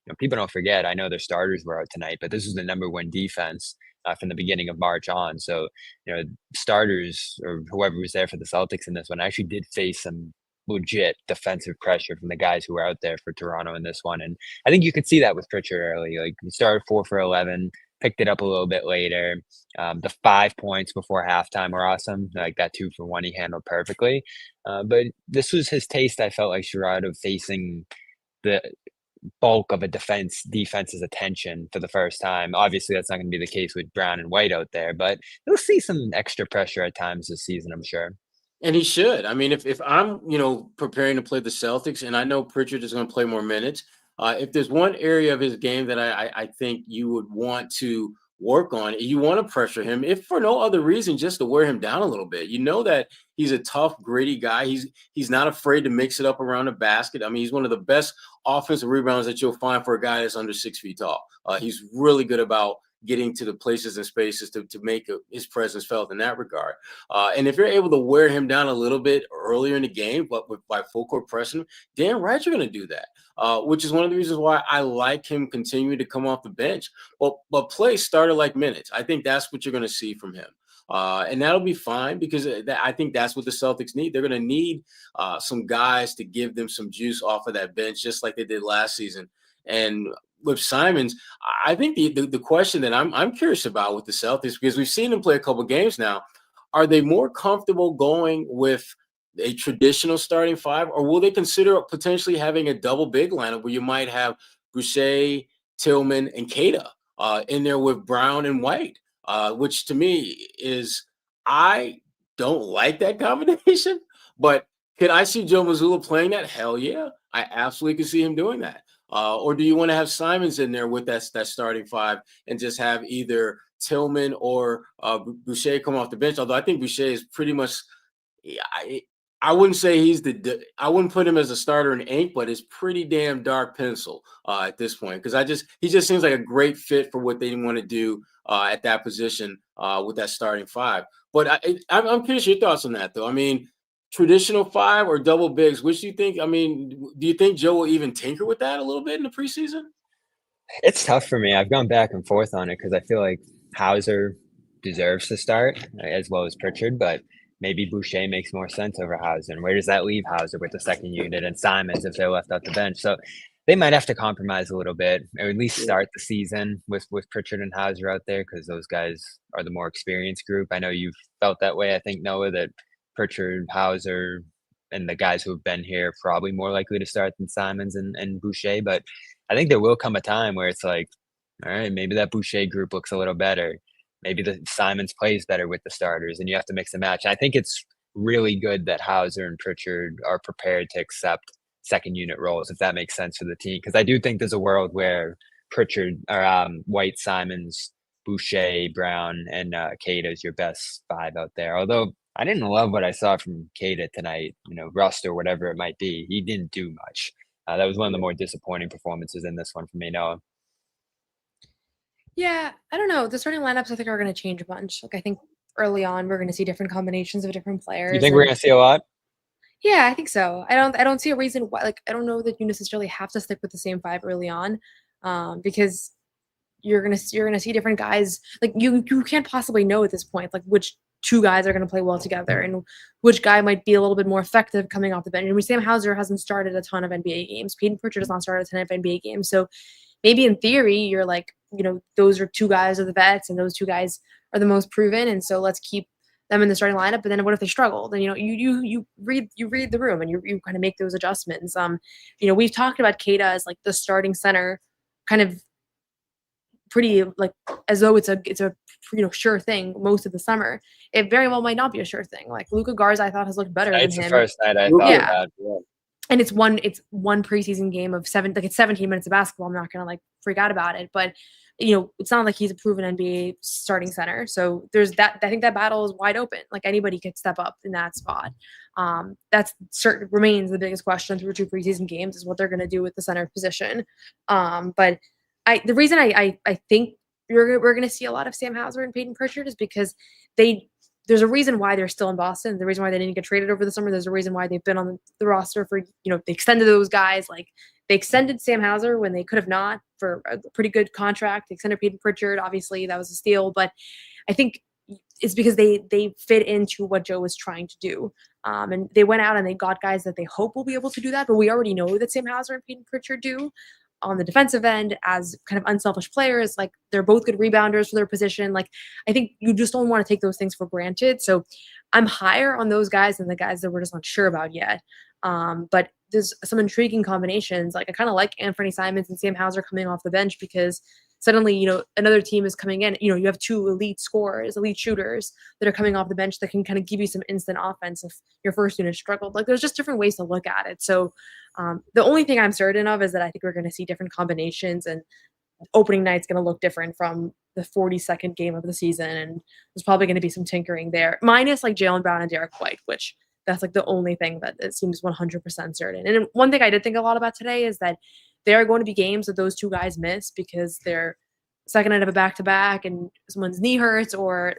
if people don't forget, I know their starters were out tonight, but this was the #1 defense from the beginning of March on. So, starters or whoever was there for the Celtics in this one actually did face some legit defensive pressure from the guys who were out there for Toronto in this one. And I think you could see that with Pritchard early. Like, he started 4 for 11, picked it up a little bit later. The 5 points before halftime were awesome. Like, that 2 for 1 he handled perfectly. But this was his taste, I felt like, Sherrod, of facing the bulk of a defense's attention for the first time. Obviously, that's not going to be the case with Brown and White out there, but he'll see some extra pressure at times this season, I'm sure. And he should. I mean, if I'm, preparing to play the Celtics and I know Pritchard is going to play more minutes, if there's one area of his game that I think you would want to work on, you want to pressure him, if for no other reason, just to wear him down a little bit. You know that he's a tough, gritty guy. He's not afraid to mix it up around the basket. I mean, he's one of the best offensive rebounds that you'll find for a guy that's under 6 feet tall. He's really good about getting to the places and spaces to make his presence felt in that regard. And if you're able to wear him down a little bit earlier in the game, but by full court pressing, damn right you're going to do that, which is one of the reasons why I like him continuing to come off the bench. But play starter like minutes. I think that's what you're going to see from him. And that'll be fine because I think that's what the Celtics need. They're going to need some guys to give them some juice off of that bench, just like they did last season. And with Simons, I think the question that I'm curious about with the Celtics, because we've seen them play a couple games now, are they more comfortable going with a traditional starting 5, or will they consider potentially having a double big lineup where you might have Boucher, Tillman, and Keita in there with Brown and White, which to me is, I don't like that combination, but could I see Joe Mazzulla playing that? Hell yeah. I absolutely could see him doing that. Or do you want to have Simons in there with that starting 5 and just have either Tillman or Boucher come off the bench? Although I think Boucher is pretty much, I wouldn't say I wouldn't put him as a starter in ink, but it's pretty damn dark pencil at this point, because he just seems like a great fit for what they want to do at that position with that starting 5. But I'm curious your thoughts on that, though. I mean, traditional five or double bigs? Which do you think? I mean, do you think Joe will even tinker with that a little bit in the preseason? It's tough for me. I've gone back and forth on it because I feel like Hauser deserves to start as well as Pritchard, but maybe Boucher makes more sense over Hauser. And where does that leave Hauser with the second unit and Simons if they're left off the bench? So they might have to compromise a little bit, or at least start the season with Pritchard and Hauser out there because those guys are the more experienced group. I know you've felt that way. I think, Noah, that Pritchard, Hauser, and the guys who have been here probably more likely to start than Simons and Boucher. But I think there will come a time where it's like, all right, maybe that Boucher group looks a little better. Maybe the Simons plays better with the starters, and you have to mix and match. And I think it's really good that Hauser and Pritchard are prepared to accept second unit roles, if that makes sense for the team. Because I do think there's a world where Pritchard or White, Simons, Boucher, Brown, and Keita is your best five out there. Although I didn't love what I saw from Keita tonight, rust or whatever it might be. He didn't do much. That was one of the more disappointing performances in this one for me, Noah. Yeah, I don't know. The starting lineups I think are going to change a bunch. Like I think early on we're going to see different combinations of different players. You think we're going to see a lot? Yeah, I think so. I don't see a reason why. Like I don't know that you necessarily have to stick with the same five early on, because you're gonna see different guys. Like you can't possibly know at this point like which two guys are going to play well together and which guy might be a little bit more effective coming off the bench. And Sam Hauser hasn't started a ton of NBA games. Peyton Pritchard has not started a ton of NBA games. So maybe in theory you're like, those are two guys are the vets and those two guys are the most proven. And so let's keep them in the starting lineup. But then what if they struggle? Then, you read the room and you kind of make those adjustments. We've talked about Keita as like the starting center kind of pretty like as though it's a sure thing most of the summer. It very well might not be a sure thing. Like Luca Garza, I thought has looked better than him. It's the first night I thought about. Yeah. And it's one preseason game of 17 minutes of basketball. I'm not gonna like freak out about it, but it's not like he's a proven NBA starting center. So there's that. I think that battle is wide open. Like anybody could step up in that spot. That's remains the biggest question through 2 preseason games is what they're gonna do with the center position. But the reason I think we're going to see a lot of Sam Hauser and Peyton Pritchard is because there's a reason why they're still in Boston. The reason why they didn't get traded over the summer. There's a reason why they've been on the roster for, they extended those guys. Like they extended Sam Hauser when they could have not for a pretty good contract. They extended Peyton Pritchard. Obviously that was a steal, but I think it's because they fit into what Joe was trying to do. And they went out and they got guys that they hope will be able to do that. But we already know that Sam Hauser and Peyton Pritchard do. On the defensive end as kind of unselfish players. Like they're both good rebounders for their position. Like I think you just don't want to take those things for granted. So I'm higher on those guys than the guys that we're just not sure about yet. But there's some intriguing combinations. Like I kind of like Anfernee Simons and Sam Hauser coming off the bench because suddenly, another team is coming in. You have 2 elite scorers, elite shooters that are coming off the bench that can kind of give you some instant offense if your first unit struggled. Like there's just different ways to look at it. So the only thing I'm certain of is that I think we're going to see different combinations and opening night's going to look different from the 42nd game of the season. And there's probably going to be some tinkering there, minus like Jaylen Brown and Derek White, which that's like the only thing that it seems 100% certain. And one thing I did think a lot about today is that there are going to be games that those two guys miss because they're second night of a back-to-back and someone's knee hurts or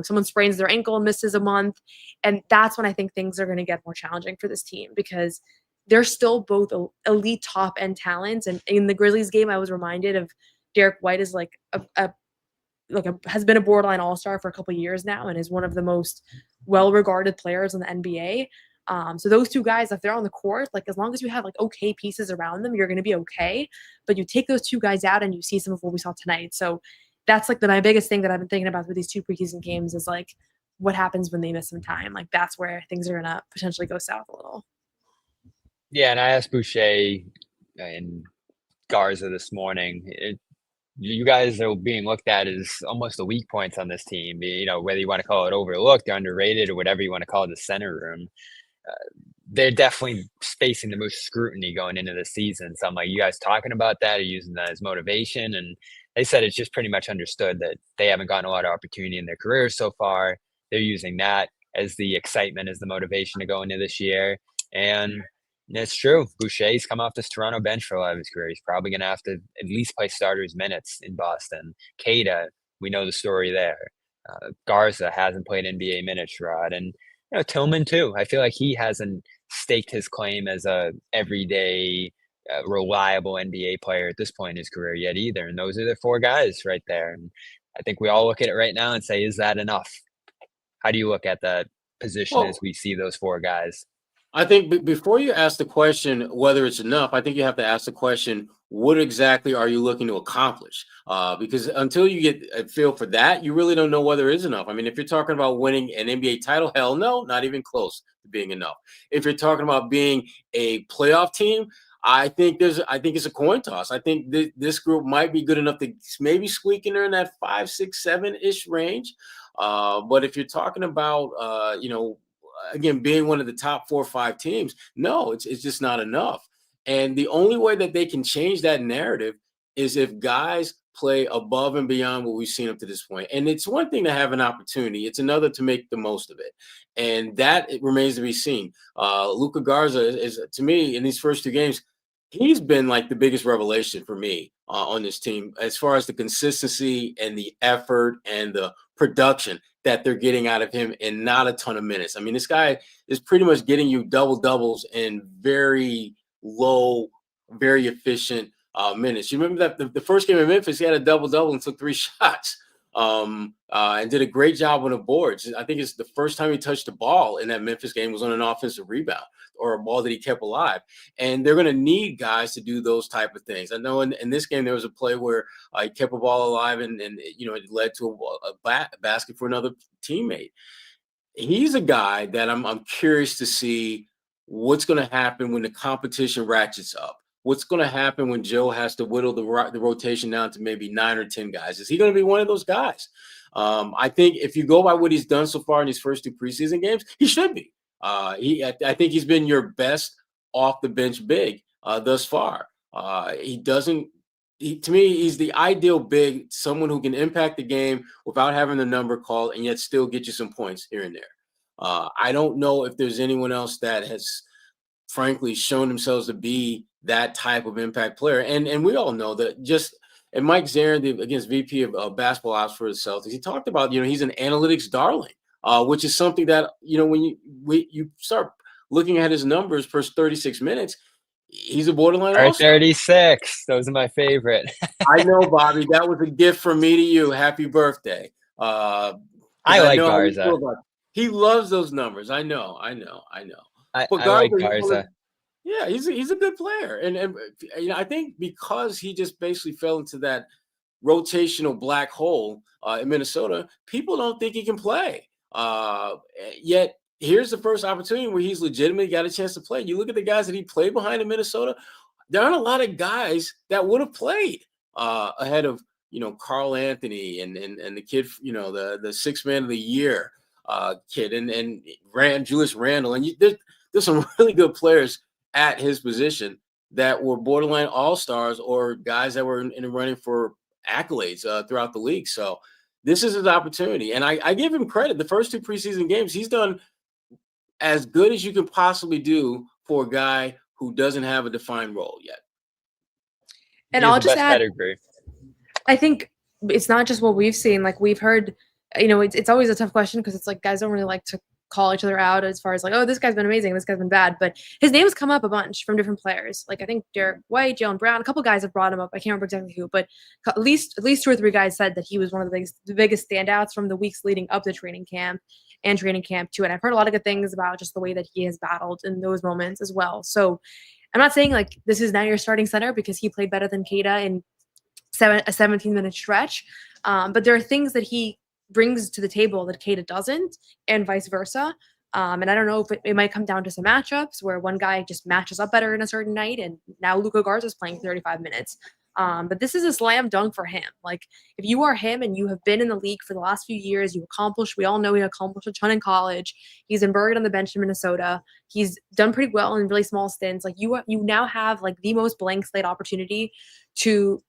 someone sprains their ankle and misses a month. And that's when I think things are going to get more challenging for this team because they're still both elite top end talents. And in the Grizzlies game, I was reminded of Derek White is like has been a borderline all-star for a couple of years now and is one of the most well-regarded players in the NBA. So those two guys, if they're on the court, like as long as you have like okay pieces around them, you're going to be okay. But you take those two guys out and you see some of what we saw tonight. So that's like my biggest thing that I've been thinking about with these 2 preseason games is like what happens when they miss some time. Like that's where things are going to potentially go south a little. Yeah, and I asked Boucher and Garza this morning. You guys are being looked at as almost the weak points on this team. Whether you want to call it overlooked, underrated, or whatever you want to call it, the center room. They're definitely facing the most scrutiny going into the season. So I'm like, you guys talking about that or using that as motivation? And they said it's just pretty much understood that they haven't gotten a lot of opportunity in their careers so far. They're using that as the excitement, as the motivation to go into this year. And it's true. Boucher's come off this Toronto bench for a lot of his career. He's probably going to have to at least play starters minutes in Boston. Keita, we know the story there. Garza hasn't played NBA minutes, Sherrod. And Tillman too. I feel like he hasn't staked his claim as a everyday, reliable NBA player at this point in his career yet either. And those are the four guys right there. And I think we all look at it right now and say, is that enough? How do you look at that position as we see those four guys? I think before you ask the question whether it's enough, I think you have to ask the question, what exactly are you looking to accomplish? Because until you get a feel for that, you really don't know whether it is enough. I mean, if you're talking about winning an NBA title, hell no, not even close to being enough. If you're talking about being a playoff team, I think it's a coin toss. I think this group might be good enough to maybe squeak in there in that 5, 6, 7-ish range. But if you're talking about, again, being one of the top 4 or 5 teams, no, it's just not enough. And the only way that they can change that narrative is if guys play above and beyond what we've seen up to this point. And it's one thing to have an opportunity. It's another to make the most of it. And that it remains to be seen. Luca Garza is, to me, in these first 2 games, he's been like the biggest revelation for me on this team as far as the consistency and the effort and the production that they're getting out of him in not a ton of minutes. I mean, this guy is pretty much getting you doubles in very low, very efficient minutes. You remember that the first game in Memphis, he had a double and took 3 shots and did a great job on the boards. I think it's the first time he touched the ball in that Memphis game was on an offensive rebound or a ball that he kept alive. And they're going to need guys to do those type of things. I know in this game, there was a play where he kept a ball alive and it led to a basket for another teammate. He's a guy that I'm curious to see what's going to happen when the competition ratchets up. What's going to happen when Joe has to whittle the rotation down to maybe 9 or 10 guys? Is he going to be one of those guys? I think if you go by what he's done so far in his first 2 preseason games, he should be. I think he's been your best off the bench big thus far. To me, he's the ideal big, someone who can impact the game without having the number called and yet still get you some points here and there. I don't know if there's anyone else that has, frankly, shown themselves to be that type of impact player. And we all know that and Mike Zarin, against VP of basketball ops for the Celtics, he talked about, he's an analytics darling. Which is something that, when you start looking at his numbers per 36 minutes, he's a borderline all-star. 36. Those are my favorite. I know, Bobby. That was a gift from me to you. Happy birthday. I like Garza. He loves those numbers. I know. I like Garza. Yeah, he's a good player. And I think because he just basically fell into that rotational black hole in Minnesota, people don't think he can play. Yet here's the first opportunity where he's legitimately got a chance to play. You look at the guys that he played behind in Minnesota, there aren't a lot of guys that would have played ahead of, Carl Anthony and the kid, the 6th man of the year kid and Julius Randle. And there's some really good players at his position that were borderline all-stars or guys that were in the running for accolades throughout the league. So this is his opportunity. And I give him credit. The first 2 preseason games, he's done as good as you can possibly do for a guy who doesn't have a defined role yet. And I'll just add, I think it's not just what we've seen. Like we've heard, it's always a tough question because it's like guys don't really like to call each other out as far as like, oh, this guy's been amazing, this guy's been bad. But his name's come up a bunch from different players. Like I think Derek White, Jalen Brown, a couple guys have brought him up. I can't remember exactly who, but at least 2 or 3 guys said that he was one of the biggest standouts from the weeks leading up to training camp and training camp too. And I've heard a lot of good things about just the way that he has battled in those moments as well. So I'm not saying like this is now your starting center because he played better than Keita in a 17-minute stretch. But there are things that he brings to the table that Keita doesn't, and vice versa. And I don't know if it might come down to some matchups where one guy just matches up better in a certain night, and now Luca Garza is playing 35 minutes. But this is a slam dunk for him. Like, if you are him and you have been in the league for the last few years, we all know he accomplished a ton in college. He's been buried on the bench in Minnesota. He's done pretty well in really small stints. Like, you now have, like, the most blank slate opportunity to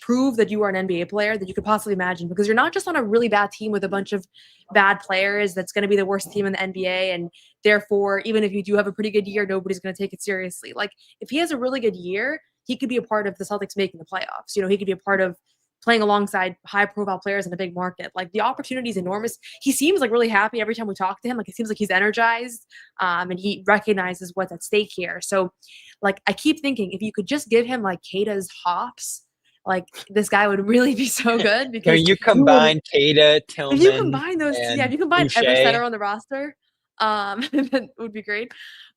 prove that you are an NBA player that you could possibly imagine, because you're not just on a really bad team with a bunch of bad players that's going to be the worst team in the NBA, and therefore even if you do have a pretty good year, nobody's going to take it seriously. Like, if he has a really good year, he could be a part of the Celtics making the playoffs. He could be a part of playing alongside high-profile players in a big market. Like, the opportunity is enormous. He seems like really happy every time we talk to him. Like, it seems like he's energized, and he recognizes what's at stake here. So, like, I keep thinking if you could just give him like Keita's hops, like, this guy would really be so good. Because Can you combine Keita, Tillman, if you combine those, and if you combine every Boucher? center on the roster, that would be great.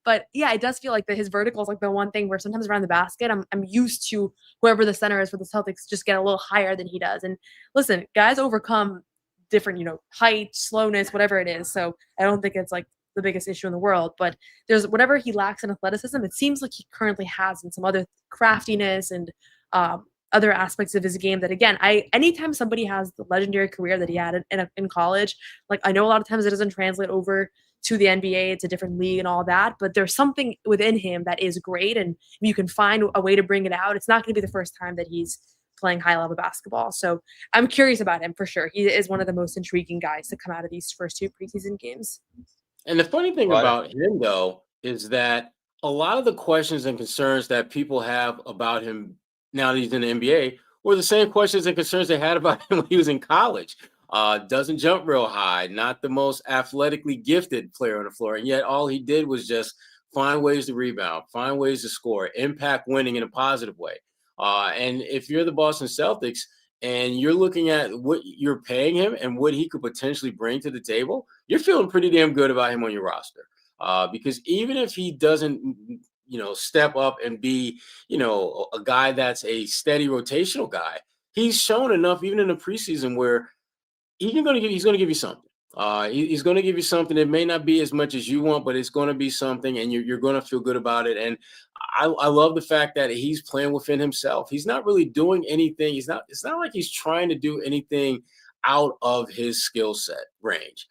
But yeah, it does feel like his vertical is like the one thing where sometimes around the basket, I'm used to whoever the center is for the Celtics just get a little higher than he does. And listen, guys overcome different, height, slowness, whatever it is. So I don't think it's like the biggest issue in the world. But there's whatever he lacks in athleticism, it seems like he currently has in some other craftiness and other aspects of his game that, again, anytime somebody has the legendary career that he had in college, like, I know a lot of times it doesn't translate over to the NBA, it's a different league and all that, but there's something within him that is great, and if you can find a way to bring it out, it's not going to be the first time that he's playing high-level basketball. So I'm curious about him for sure. He is one of the most intriguing guys to come out of these first 2 preseason games. And the funny thing about him, though, is that a lot of the questions and concerns that people have about him now that he's in the NBA were the same questions and concerns they had about him when he was in college. Doesn't jump real high, not the most athletically gifted player on the floor. And yet all he did was just find ways to rebound, find ways to score, impact winning in a positive way. And if you're the Boston Celtics and you're looking at what you're paying him and what he could potentially bring to the table, you're feeling pretty damn good about him on your roster. Because even if he doesn't, step up and be, a guy that's a steady rotational guy, he's shown enough even in the preseason where he's going to give you something. He's going to give you something. It may not be as much as you want, but it's going to be something, and you're going to feel good about it. And I love the fact that he's playing within himself. He's not really doing anything. It's not like he's trying to do anything out of his skill set range.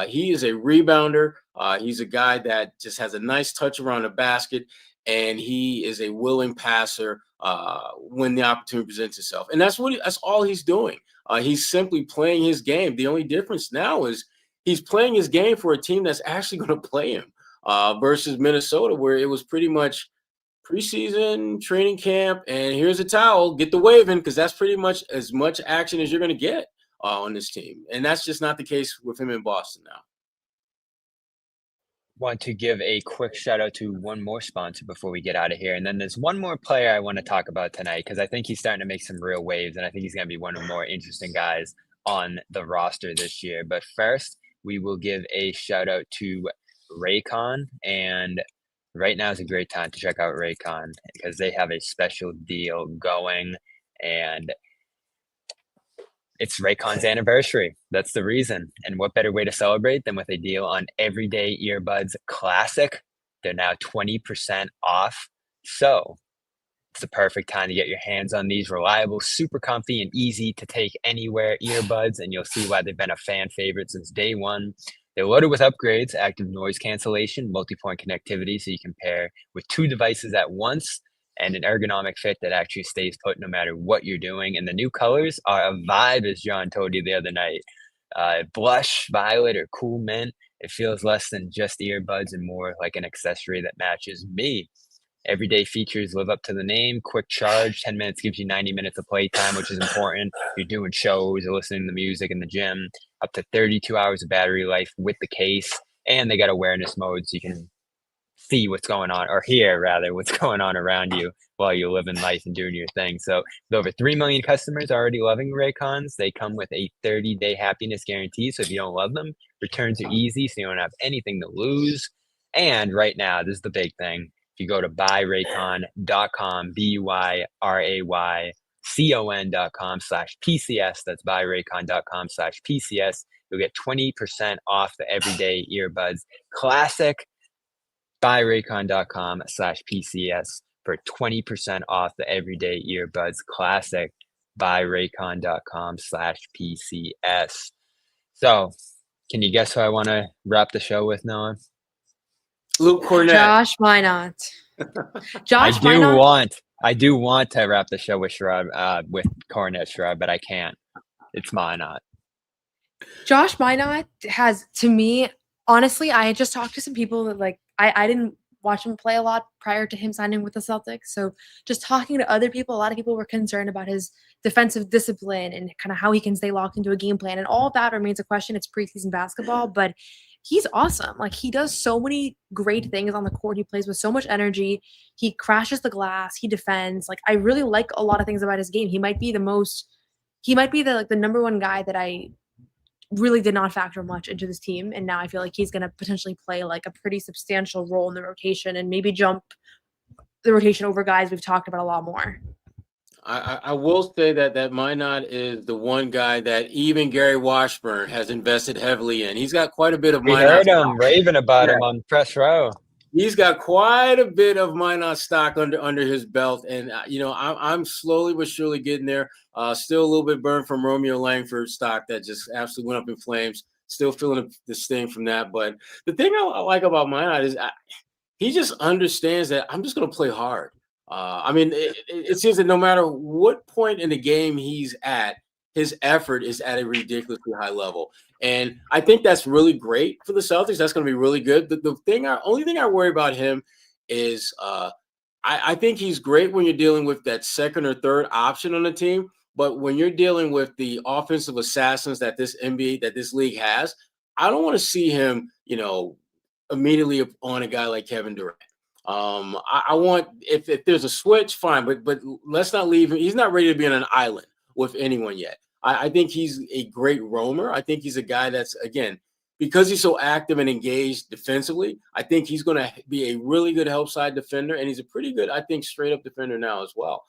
He is a rebounder. He's a guy that just has a nice touch around the basket, and he is a willing passer when the opportunity presents itself. And that's all he's doing. He's simply playing his game. The only difference now is he's playing his game for a team that's actually going to play him versus Minnesota, where it was pretty much preseason, training camp, and here's a towel, get the waving, because that's pretty much as much action as you're going to get on this team. And that's just not the case with him in Boston now. Want to give a quick shout out to one more sponsor before we get out of here. And then there's one more player I want to talk about tonight because I think he's starting to make some real waves, and I think he's going to be one of the more interesting guys on the roster this year. But first, we will give a shout out to Raycon. And right now is a great time to check out Raycon because they have a special deal going, and it's Raycon's anniversary. That's the reason. And what better way to celebrate than with a deal on Everyday Earbuds Classic? They're now 20% off. So it's the perfect time to get your hands on these reliable, super comfy, and easy to take anywhere earbuds. And you'll see why they've been a fan favorite since day one. They're loaded with upgrades, active noise cancellation, multi-point connectivity, so you can pair with 2 devices at once, and an ergonomic fit that actually stays put no matter what you're doing. And the new colors are a vibe, as John told you the other night. Blush, violet, or cool mint. It feels less than just earbuds and more like an accessory that matches me. Everyday features live up to the name. Quick charge, 10 minutes gives you 90 minutes of playtime, which is important. You're doing shows or listening to music in the gym. Up to 32 hours of battery life with the case. And they got awareness mode so you can see what's going on, or hear rather what's going on around you while you're living life and doing your thing. So with over 3 million customers already loving Raycons, they come with a 30-day happiness guarantee. So if you don't love them, returns are easy, so you don't have anything to lose. And right now, this is the big thing. If you go to buyraycon.com, buyraycon.com/PCS, that's buyraycon.com/PCS, you'll get 20% off the Everyday Earbuds Classic. buyraycon.com/PCS for 20% off the Everyday Earbuds Classic. buyraycon.com/PCS. So, can you guess who I want to wrap the show with, Noah? Luke Cornett. Josh Minott. Josh Minott. I do want to wrap the show with Sherrod, with Cornett Sherrod, but I can't. It's Minott. Josh Minott has, to me, honestly, I just talked to some people that I didn't watch him play a lot prior to him signing with the Celtics. So just talking to other people, a lot of people were concerned about his defensive discipline and kind of how he can stay locked into a game plan. And all of that remains a question. It's preseason basketball, but he's awesome. Like, he does so many great things on the court. He plays with so much energy. He crashes the glass. He defends. Like, I really like a lot of things about his game. He might be the number one guy that I really did not factor much into this team. And now I feel like he's going to potentially play like a pretty substantial role in the rotation and maybe jump the rotation over guys we've talked about a lot more. I will say that Minott is the one guy that even Gary Washburn has invested heavily in. He's got quite a bit of We Minott. heard him raving about him on press row. He's got quite a bit of Minott stock under his belt, and I'm slowly but surely getting there. Still a little bit burned from Romeo Langford stock that just absolutely went up in flames. Still feeling the sting from that. But the thing I like about Minott is he just understands that I'm just going to play hard. It seems that no matter what point in the game he's at, his effort is at a ridiculously high level. And I think that's really great for the Celtics. That's going to be really good. The only thing I worry about him is I think he's great when you're dealing with that second or third option on the team. But when you're dealing with the offensive assassins that this league has, I don't want to see him, immediately on a guy like Kevin Durant. I want, if there's a switch, fine, but let's not leave him. He's not ready to be on an island with anyone yet. I think he's a great roamer. I think he's a guy that's, again, because he's so active and engaged defensively, I think he's going to be a really good help side defender, and he's a pretty good, I think, straight up defender now as well.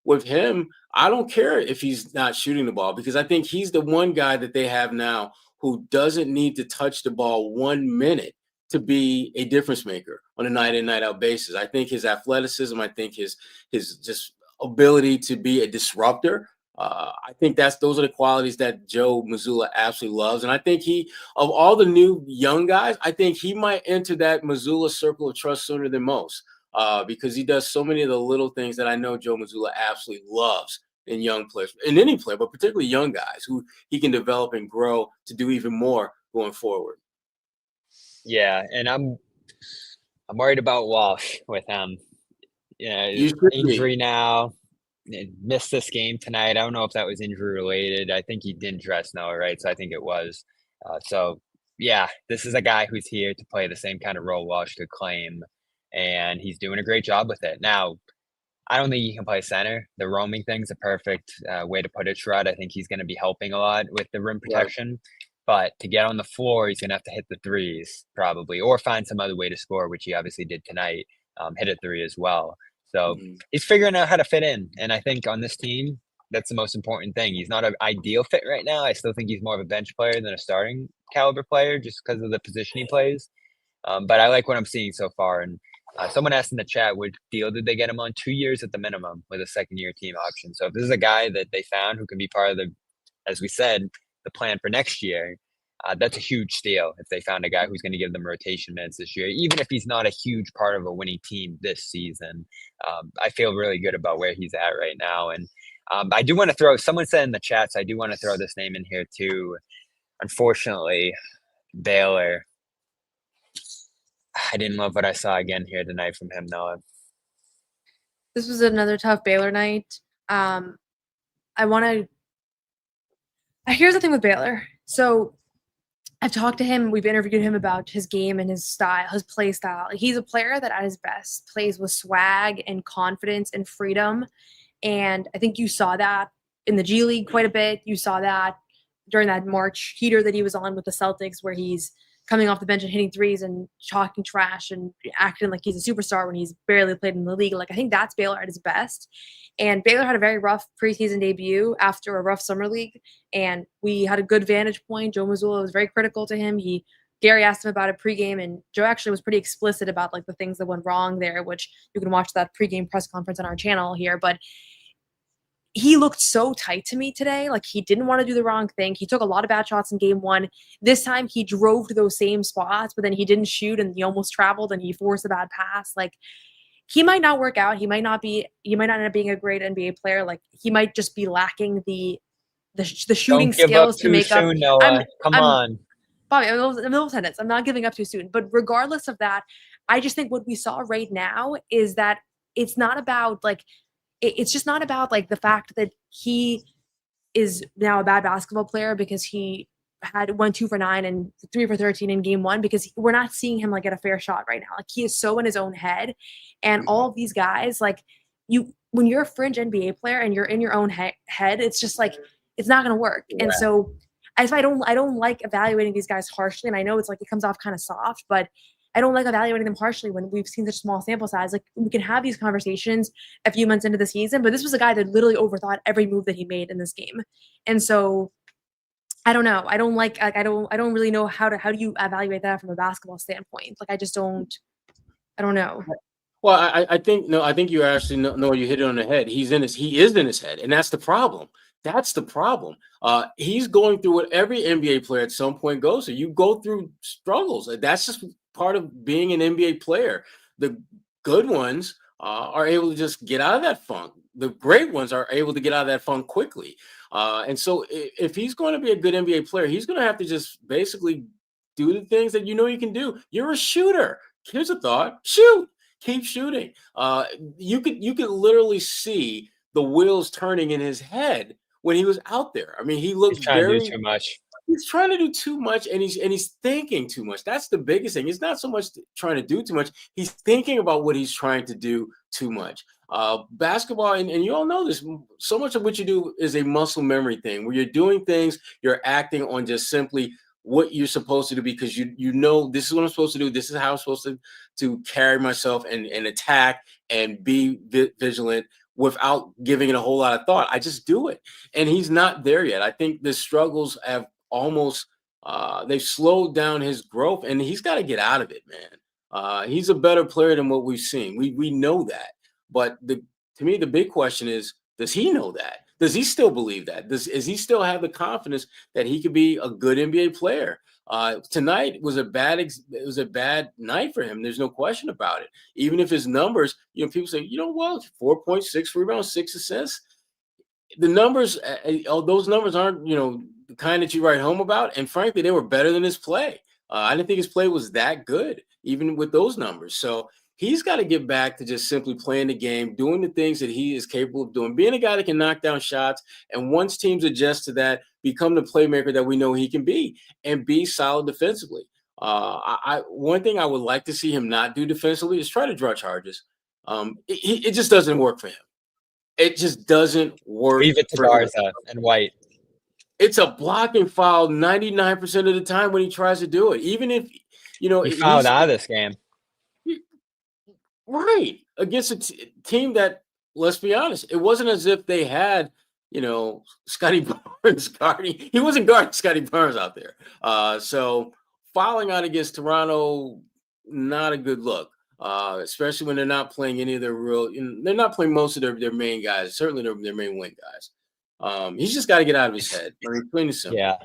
With him, I don't care if he's not shooting the ball, because I think he's the one guy that they have now who doesn't need to touch the ball 1 minute to be a difference maker on a night in, night out basis. I think his athleticism, I think his just ability to be a disruptor, I think those are the qualities that Joe Mazzulla absolutely loves. And I think of all the new young guys, I think he might enter that Mazzulla circle of trust sooner than most, because he does so many of the little things that I know Joe Mazzulla absolutely loves in young players, in any player, but particularly young guys who he can develop and grow to do even more going forward. Yeah, and I'm worried about Walsh with him. Injury now. Missed this game tonight. I don't know if that was injury related. I think he didn't dress Noah, right? So I think it was. This is a guy who's here to play the same kind of role Walsh could claim, and he's doing a great job with it. Now, I don't think he can play center. The roaming thing's a perfect way to put it, Sherrod. I think he's going to be helping a lot with the rim protection. Right. But to get on the floor, he's going to have to hit the threes probably, or find some other way to score, which he obviously did tonight, hit a three as well. So he's figuring out how to fit in. And I think on this team, that's the most important thing. He's not an ideal fit right now. I still think he's more of a bench player than a starting caliber player just because of the position he plays. But I like what I'm seeing so far. And someone asked in the chat, what deal did they get him on? 2 years at the minimum with a second-year team option. So if this is a guy that they found who can be part of the, as we said, the plan for next year, that's a huge steal if they found a guy who's going to give them rotation minutes this year, even if he's not a huge part of a winning team this season. I feel really good about where he's at right now. And I do want to throw, someone said in the chats, I do want to throw this name in here too. Unfortunately, Baylor. I didn't love what I saw again here tonight from him, Noah. This was another tough Baylor night. Here's the thing with Baylor. So I've talked to him. We've interviewed him about his game and his style, his play style. He's a player that at his best plays with swag and confidence and freedom. And I think you saw that in the G League quite a bit. You saw that during that March heater that he was on with the Celtics, where he's coming off the bench and hitting threes and talking trash and acting like he's a superstar when he's barely played in the league. Like, I think that's Baylor at his best. And Baylor had a very rough preseason debut after a rough summer league, and we had a good vantage point. Joe Mazzulla was very critical to him. Gary asked him about it pregame, and Joe actually was pretty explicit about like the things that went wrong there, which you can watch that pregame press conference on our channel here. But he looked so tight to me today. Like, he didn't want to do the wrong thing. He took a lot of bad shots in game one. This time he drove to those same spots, but then he didn't shoot and he almost traveled and he forced a bad pass. Like, he might not work out. He might not end up being a great NBA player. Like, he might just be lacking the shooting skills to make up. Noah. Come on. Bobby, I'm in the middle of sentence. I'm not giving up too soon. But regardless of that, I just think what we saw right now is that it's not about like, it's just not about like the fact that he is now a bad basketball player because he went 2 for 9 and 3 for 13 in game 1, because we're not seeing him like get a fair shot right now. Like, he is so in his own head, and all of these guys, like, when you're a fringe NBA player and you're in your own head, it's just like, it's not going to work. Yeah. And so I don't like evaluating these guys harshly. And I know it's like, it comes off kind of soft, but I don't like evaluating them harshly when we've seen such small sample size. Like, we can have these conversations a few months into the season, but this was a guy that literally overthought every move that he made in this game. And so I don't know. I don't really know how do you evaluate that from a basketball standpoint? Like, I don't know. Well, I think you actually know you hit it on the head. He is in his head, and that's the problem. That's the problem. He's going through what every NBA player at some point goes through. You go through struggles. That's just part of being an NBA player. The good ones are able to just get out of that funk. The great ones are able to get out of that funk quickly. And so if he's going to be a good NBA player, he's going to have to just basically do the things that you can do. You're a shooter. Here's a thought. Shoot. Keep shooting. You could literally see the wheels turning in his head when he was out there. I mean, he looked He's trying to do too much. He's trying to do too much, and he's thinking too much. That's the biggest thing. He's not so much trying to do too much. He's thinking about what he's trying to do too much. Basketball, and you all know this, so much of what you do is a muscle memory thing, where you're doing things, you're acting on just simply what you're supposed to do, because you know this is what I'm supposed to do. This is how I'm supposed to carry myself and attack and be vigilant without giving it a whole lot of thought. I just do it. And he's not there yet. I think the struggles have almost they've slowed down his growth, and he's got to get out of it, man. He's a better player than what we've seen. We know that. But to me, the big question is, does he know that? Does he still believe that? Does he still have the confidence that he could be a good NBA player? Tonight was a bad night for him. There's no question about it. Even if his numbers, people say, 4.6 rebounds, 6 assists. The numbers, those numbers aren't, the kind that you write home about. And frankly, they were better than his play. I didn't think his play was that good, even with those numbers. So he's got to get back to just simply playing the game, doing the things that he is capable of doing, being a guy that can knock down shots. And once teams adjust to that, become the playmaker that we know he can be, and be solid defensively. One thing I would like to see him not do defensively is try to draw charges. It just doesn't work for him. It just doesn't work. Leave it to Garza and White. It's a blocking foul 99% of the time when he tries to do it. Even if, he fouled out of this game. Right. Against a team that, let's be honest, it wasn't as if they had, Scotty Barnes guarding. He wasn't guarding Scotty Barnes out there. So fouling out against Toronto, not a good look, especially when they're not playing any of their they're not playing most of their main guys, certainly their main wing guys. He's just got to get out of his head. I mean, plain and simple. Yeah.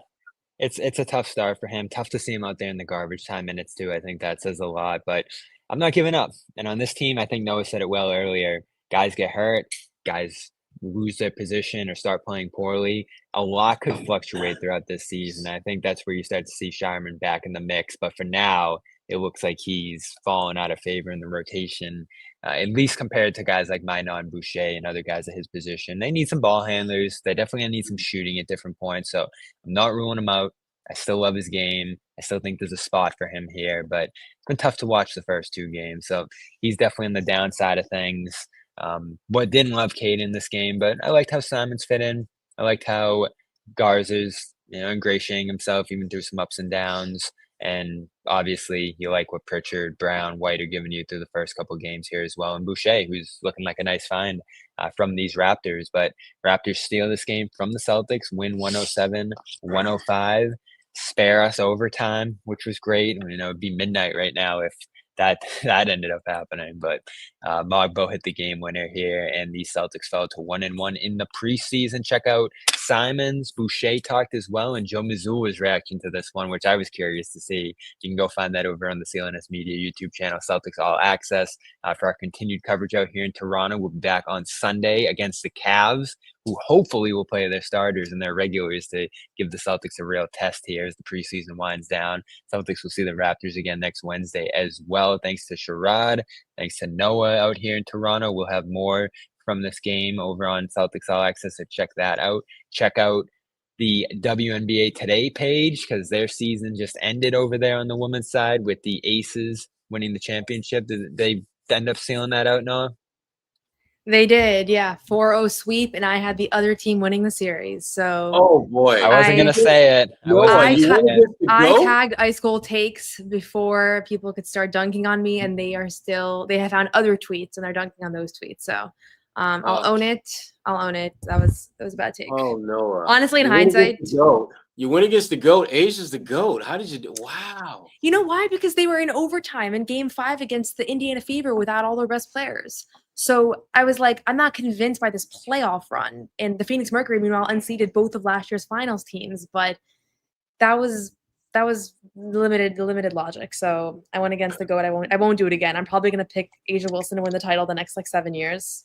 It's a tough start for him. Tough to see him out there in the garbage time minutes too. I think that says a lot, but I'm not giving up. And on this team, I think Noah said it well earlier. Guys get hurt. Guys lose their position or start playing poorly. A lot could fluctuate throughout this season. I think that's where you start to see Scheierman back in the mix. But for now, it looks like he's fallen out of favor in the rotation, at least compared to guys like Minott and Boucher and other guys at his position. They need some ball handlers. They definitely need some shooting at different points. So I'm not ruling him out. I still love his game. I still think there's a spot for him here, but it's been tough to watch the first 2 games. So he's definitely on the downside of things. Didn't love Cade in this game, but I liked how Simons fit in. I liked how Garza's, ingratiating himself even through some ups and downs. And obviously you like what Pritchard, Brown, White are giving you through the first couple games here as well. And Boucher, who's looking like a nice find from these Raptors. But Raptors steal this game from the Celtics, win 107-105. Spare us overtime, which was great. It'd be midnight right now if that ended up happening. But Mogbo hit the game winner here, and the Celtics fell to 1-1 in the preseason. Check out Simons. Boucher talked as well, and Joe Mazzulla's reaction to this one, which I was curious to see. You can go find that over on the CLNS Media YouTube channel, Celtics All Access. For our continued coverage out here in Toronto, we'll be back on Sunday against the Cavs, who hopefully will play their starters and their regulars to give the Celtics a real test here as the preseason winds down. Celtics will see the Raptors again next Wednesday as well. Thanks to Sherrod. Thanks to Noah out here in Toronto. We'll have more from this game over on Celtics All Access, so check that out. Check out the WNBA Today page because their season just ended over there on the women's side with the Aces winning the championship. Did they end up sealing that out, Noah? They did, yeah. 4-0 sweep, and I had the other team winning the series. So Oh boy, I wasn't going to say it. I tagged Ice Cold Takes before people could start dunking on me, and they have found other tweets, and they're dunking on those tweets. So I'll own it. That was a bad take. Oh no. Honestly, in hindsight, you win against the GOAT. Asia's the GOAT. How did you do? Wow. You know why? Because they were in overtime in Game 5 against the Indiana Fever without all their best players. So I was like, I'm not convinced by this playoff run. And the Phoenix Mercury, meanwhile, unseated both of last year's finals teams. But that was limited logic. So I went against the GOAT. I won't do it again. I'm probably going to pick Asia Wilson to win the title the next 7 years,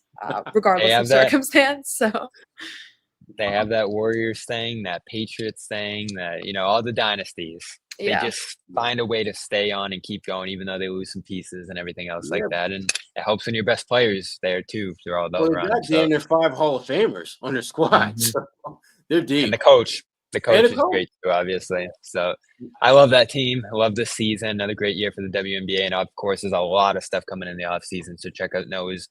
regardless of circumstance. So they have that Warriors thing, that Patriots thing, that all the dynasties. They just find a way to stay on and keep going, even though they lose some pieces and everything else like that. And it helps when your best players there too through all those runs. They're 5 Hall of Famers on their squad. So they're deep. And the coach is great too, obviously. So I love that team. I love this season. Another great year for the WNBA. And of course, there's a lot of stuff coming in the offseason. So check out Noah's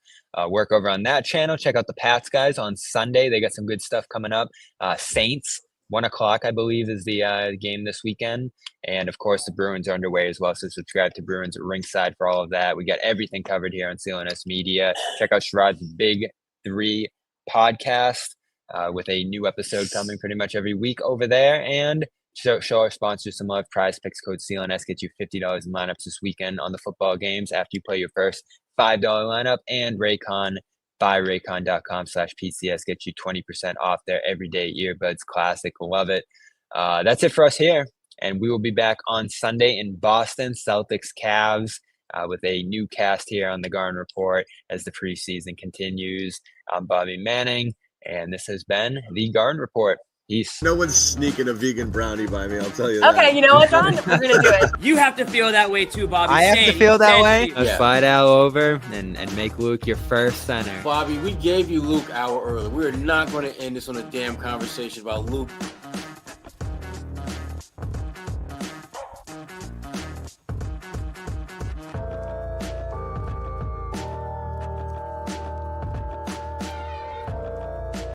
work over on that channel. Check out the Pats guys on Sunday. They got some good stuff coming up. Saints. 1:00, I believe, is the game this weekend. And, of course, the Bruins are underway as well. So subscribe to Bruins Ringside for all of that. We got everything covered here on CLNS Media. Check out Sherrod's Big 3 podcast with a new episode coming pretty much every week over there. And show our sponsors some love. PrizePicks code CLNS gets you $50 in lineups this weekend on the football games after you play your first $5 lineup. And Raycon. Buy Raycon.com/PCS. Get you 20% off their everyday earbuds. Classic. Love it. That's it for us here. And we will be back on Sunday in Boston. Celtics Cavs with a new cast here on the Garden Report as the preseason continues. I'm Bobby Manning, and this has been the Garden Report. Peace. No one's sneaking a vegan brownie by me, I'll tell you that. Okay, you know what, John? We're going to do it. You have to feel that way too, Bobby. I have to feel that way. Let's slide Al over and make Luke your first center. Bobby, we gave you Luke an hour early. We're not going to end this on a damn conversation about Luke